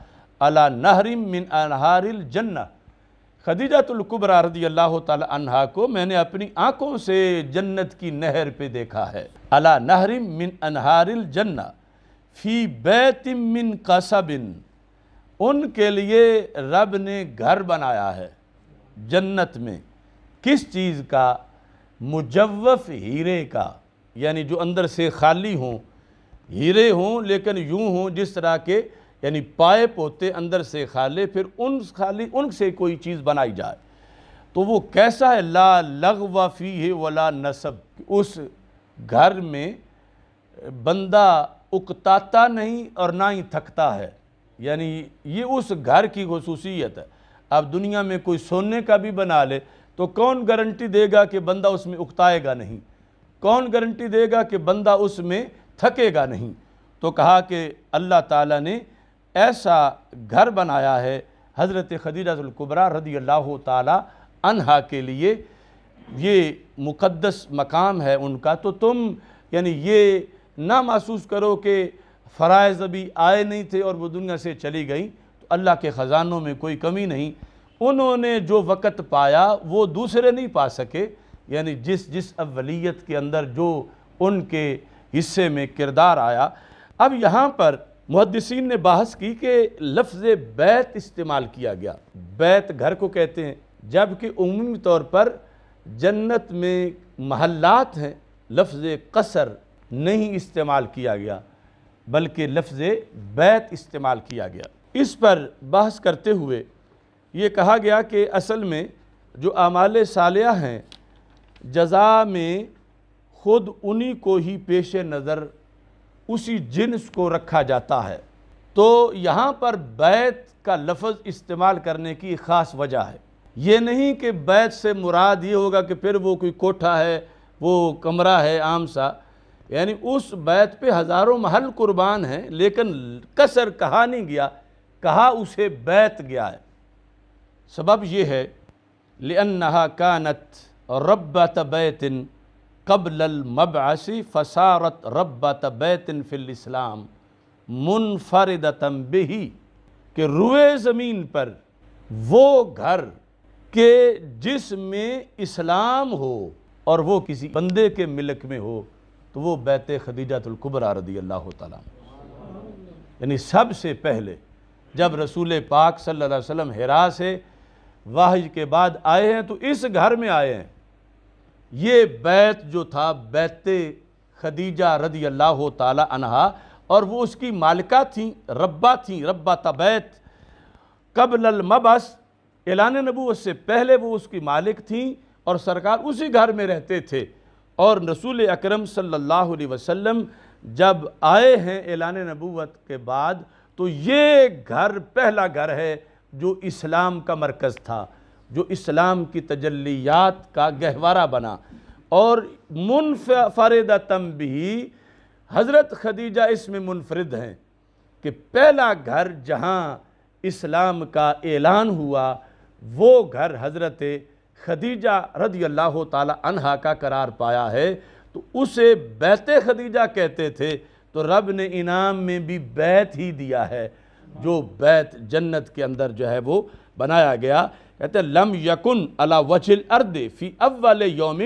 علی نہر من انہار الجنہ، خدیجۃ الکبریٰ رضی اللہ تعالی عنہا کو میں نے اپنی آنکھوں سے جنت کی نہر پہ دیکھا ہے، علی نہر من انہار الجنہ فی بیت من قصب، ان کے لیے رب نے گھر بنایا ہے جنت میں، کس چیز کا؟ مجوف ہیرے کا، یعنی جو اندر سے خالی ہوں، ہیرے ہوں لیکن یوں ہوں جس طرح کے یعنی پائپ ہوتے اندر سے خالی، پھر ان سے کوئی چیز بنائی جائے، تو وہ کیسا ہے؟ لا لغو فیہ ولا نصب، اس گھر میں بندہ اکتاتا نہیں اور نہ ہی تھکتا ہے، یعنی یہ اس گھر کی خصوصیت ہے۔ اب دنیا میں کوئی سونے کا بھی بنا لے تو کون گارنٹی دے گا کہ بندہ اس میں اکتائے گا نہیں، کون گارنٹی دے گا کہ بندہ اس میں تھکے گا نہیں؟ تو کہا کہ اللہ تعالیٰ نے ایسا گھر بنایا ہے حضرت خدیجۃ الکبریٰ رضی اللہ تعالی عنہا کے لیے، یہ مقدس مقام ہے ان کا، تو تم یعنی یہ نہ محسوس کرو کہ فرائض ابھی آئے نہیں تھے اور وہ دنیا سے چلی گئیں، تو اللہ کے خزانوں میں کوئی کمی نہیں، انہوں نے جو وقت پایا وہ دوسرے نہیں پا سکے، یعنی جس اولیت کے اندر جو ان کے حصے میں کردار آیا۔ اب یہاں پر محدثین نے بحث کی کہ لفظ بیت استعمال کیا گیا، بیت گھر کو کہتے ہیں، جبکہ عمومی طور پر جنت میں محلات ہیں، لفظ قصر نہیں استعمال کیا گیا بلکہ لفظ بیت استعمال کیا گیا۔ اس پر بحث کرتے ہوئے یہ کہا گیا کہ اصل میں جو اعمال صالحہ ہیں جزا میں خود انہی کو ہی پیش نظر اسی جنس کو رکھا جاتا ہے، تو یہاں پر بیت کا لفظ استعمال کرنے کی خاص وجہ ہے، یہ نہیں کہ بیت سے مراد یہ ہوگا کہ پھر وہ کوئی کوٹھا ہے، وہ کمرہ ہے عام سا، یعنی اس بیت پہ ہزاروں محل قربان ہیں، لیکن قصر کہا نہیں گیا، کہا اسے بیت گیا ہے۔ سبب یہ ہے لِأَنَّهَا كَانَتْ رَبَّةَ بَيْتٍ قبل المبعث فصارت ربۃ بیت فی الاسلام منفردۃ بہ، کہ روئے زمین پر وہ گھر کہ جس میں اسلام ہو اور وہ کسی بندے کے ملک میں ہو تو وہ بیت خدیجۃ الکبریٰ رضی اللہ تعالیٰ عنہ، یعنی سب سے پہلے جب رسول پاک صلی اللہ علیہ وسلم حرا سے وحی کے بعد آئے ہیں تو اس گھر میں آئے ہیں۔ یہ بیت جو تھا بیت خدیجہ رضی اللہ تعالی عنہا، اور وہ اس کی مالکہ تھیں، ربۃ بیت قبل المبعث، اعلان نبوت سے پہلے وہ اس کی مالک تھیں اور سرکار اسی گھر میں رہتے تھے، اور رسول اکرم صلی اللہ علیہ وسلم جب آئے ہیں اعلان نبوت کے بعد تو یہ گھر پہلا گھر ہے جو اسلام کا مرکز تھا، جو اسلام کی تجلیات کا گہوارہ بنا، اور منفردۃ بھی حضرت خدیجہ اس میں منفرد ہیں کہ پہلا گھر جہاں اسلام کا اعلان ہوا وہ گھر حضرت خدیجہ رضی اللہ تعالی عنہا کا قرار پایا ہے۔ تو اسے بیت خدیجہ کہتے تھے، تو رب نے انعام میں بھی بیت ہی دیا ہے، جو بیت جنت کے اندر جو ہے وہ بنایا گیا۔ کہتے ہیں لم یکن علی وجہ الارض فی اول یوم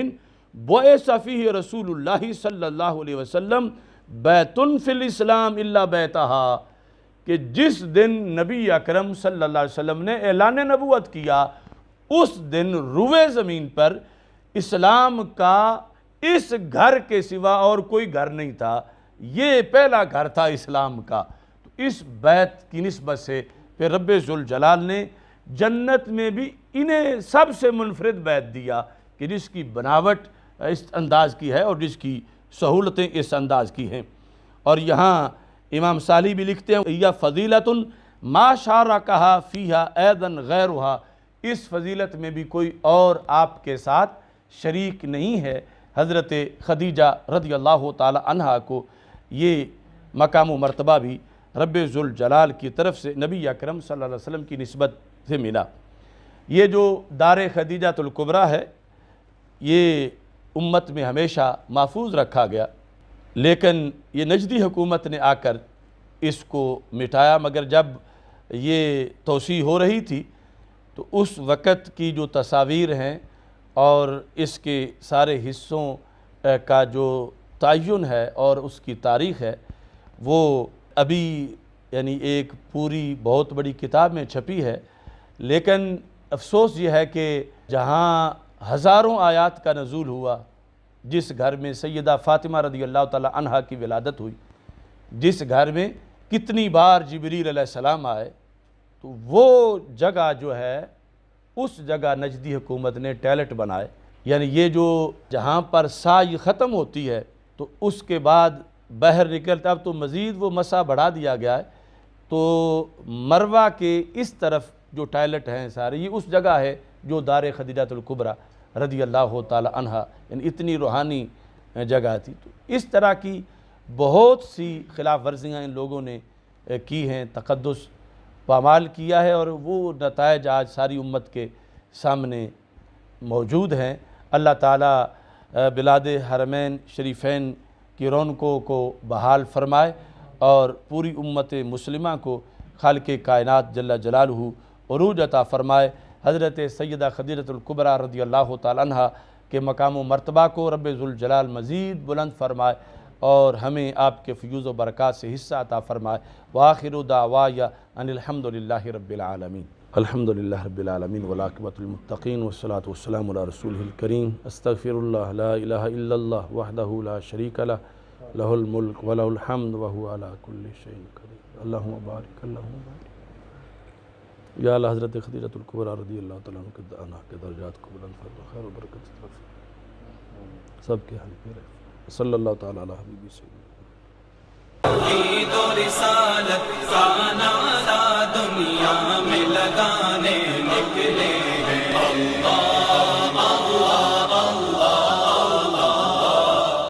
بعث فیہ رسول اللہ صلی اللہ علیہ وسلم بیت فی الاسلام الا بیتہا، کہ جس دن نبی اکرم صلی اللہ علیہ وسلم نے اعلان نبوت کیا اس دن روئے زمین پر اسلام کا اس گھر کے سوا اور کوئی گھر نہیں تھا، یہ پہلا گھر تھا اسلام کا۔ تو اس بیت کی نسبت سے پھر رب ذوالجلال نے جنت میں بھی انہیں سب سے منفرد بیت دیا کہ جس کی بناوٹ اس انداز کی ہے اور جس کی سہولتیں اس انداز کی ہیں۔ اور یہاں امام صالح بھی لکھتے ہیں یہ فضیلت ما شارکہا فیہا ایدن غیرہا، اس فضیلت میں بھی کوئی اور آپ کے ساتھ شریک نہیں ہے۔ حضرت خدیجہ رضی اللہ تعالی عنہا کو یہ مقام و مرتبہ بھی رب ذوالجلال کی طرف سے نبی اکرم صلی اللہ علیہ وسلم کی نسبت سے ملا۔ یہ جو دار خدیجۃ الکبریٰ ہے یہ امت میں ہمیشہ محفوظ رکھا گیا، لیکن یہ نجدی حکومت نے آ کر اس کو مٹایا، مگر جب یہ توسیع ہو رہی تھی تو اس وقت کی جو تصاویر ہیں اور اس کے سارے حصوں کا جو تعین ہے اور اس کی تاریخ ہے وہ ابھی یعنی ایک پوری بہت بڑی کتاب میں چھپی ہے، لیکن افسوس یہ ہے کہ جہاں ہزاروں آیات کا نزول ہوا، جس گھر میں سیدہ فاطمہ رضی اللہ تعالی عنہا کی ولادت ہوئی، جس گھر میں کتنی بار جبریل علیہ السلام آئے، تو وہ جگہ جو ہے اس جگہ نجدی حکومت نے ٹائلٹ بنائے، یعنی یہ جو جہاں پر سائی ختم ہوتی ہے تو اس کے بعد باہر نکلتا، اب تو مزید وہ مسا بڑھا دیا گیا ہے، تو مروہ کے اس طرف جو ٹائلٹ ہیں سارے یہ اس جگہ ہے جو دار خدیجۃ الکبریٰ رضی اللہ تعالی عنہا، یعنی اتنی روحانی جگہ تھی۔ تو اس طرح کی بہت سی خلاف ورزیاں ان لوگوں نے کی ہیں، تقدس پامال کیا ہے، اور وہ نتائج آج ساری امت کے سامنے موجود ہیں۔ اللہ تعالیٰ بلاد حرمین شریفین کی رونقوں کو بحال فرمائے اور پوری امت مسلمہ کو خالق کائنات جل جلالہ عروج عطا فرمائے۔ حضرت سیدہ خدیجۃ الکبریٰ رضی اللہ تعالی عنہا کے مقام و مرتبہ کو رب ذوالجلال مزید بلند فرمائے اور ہمیں آپ کے فیوز و برکات سے حصہ عطا فرمائے۔ وآخر دعوایا ان الحمدللہ رب العالمین۔ الحمدللہ رب العالمین والعاقبۃ للمتقین والصلاة والسلام علی رسولہ الکریم۔ استغفر اللہ لا الہ الا اللہ وحدہ لا شریک لہ لہ الملک ولہ الحمد وہو علی کل شیء قدیر۔ اللہم بارک اللہم بارک یا اللہ حضرت خدیجۃ الکبریٰ رضی اللہ تعالیٰ عنہ کے درجات کو بلند فرما، خیر و برکت طرف سب کے حل پہ رہے۔ صلی اللہ تعالیٰ علیہ حبیبی سیدنا توحید و رسالت کا نعرہ دنیا میں لگا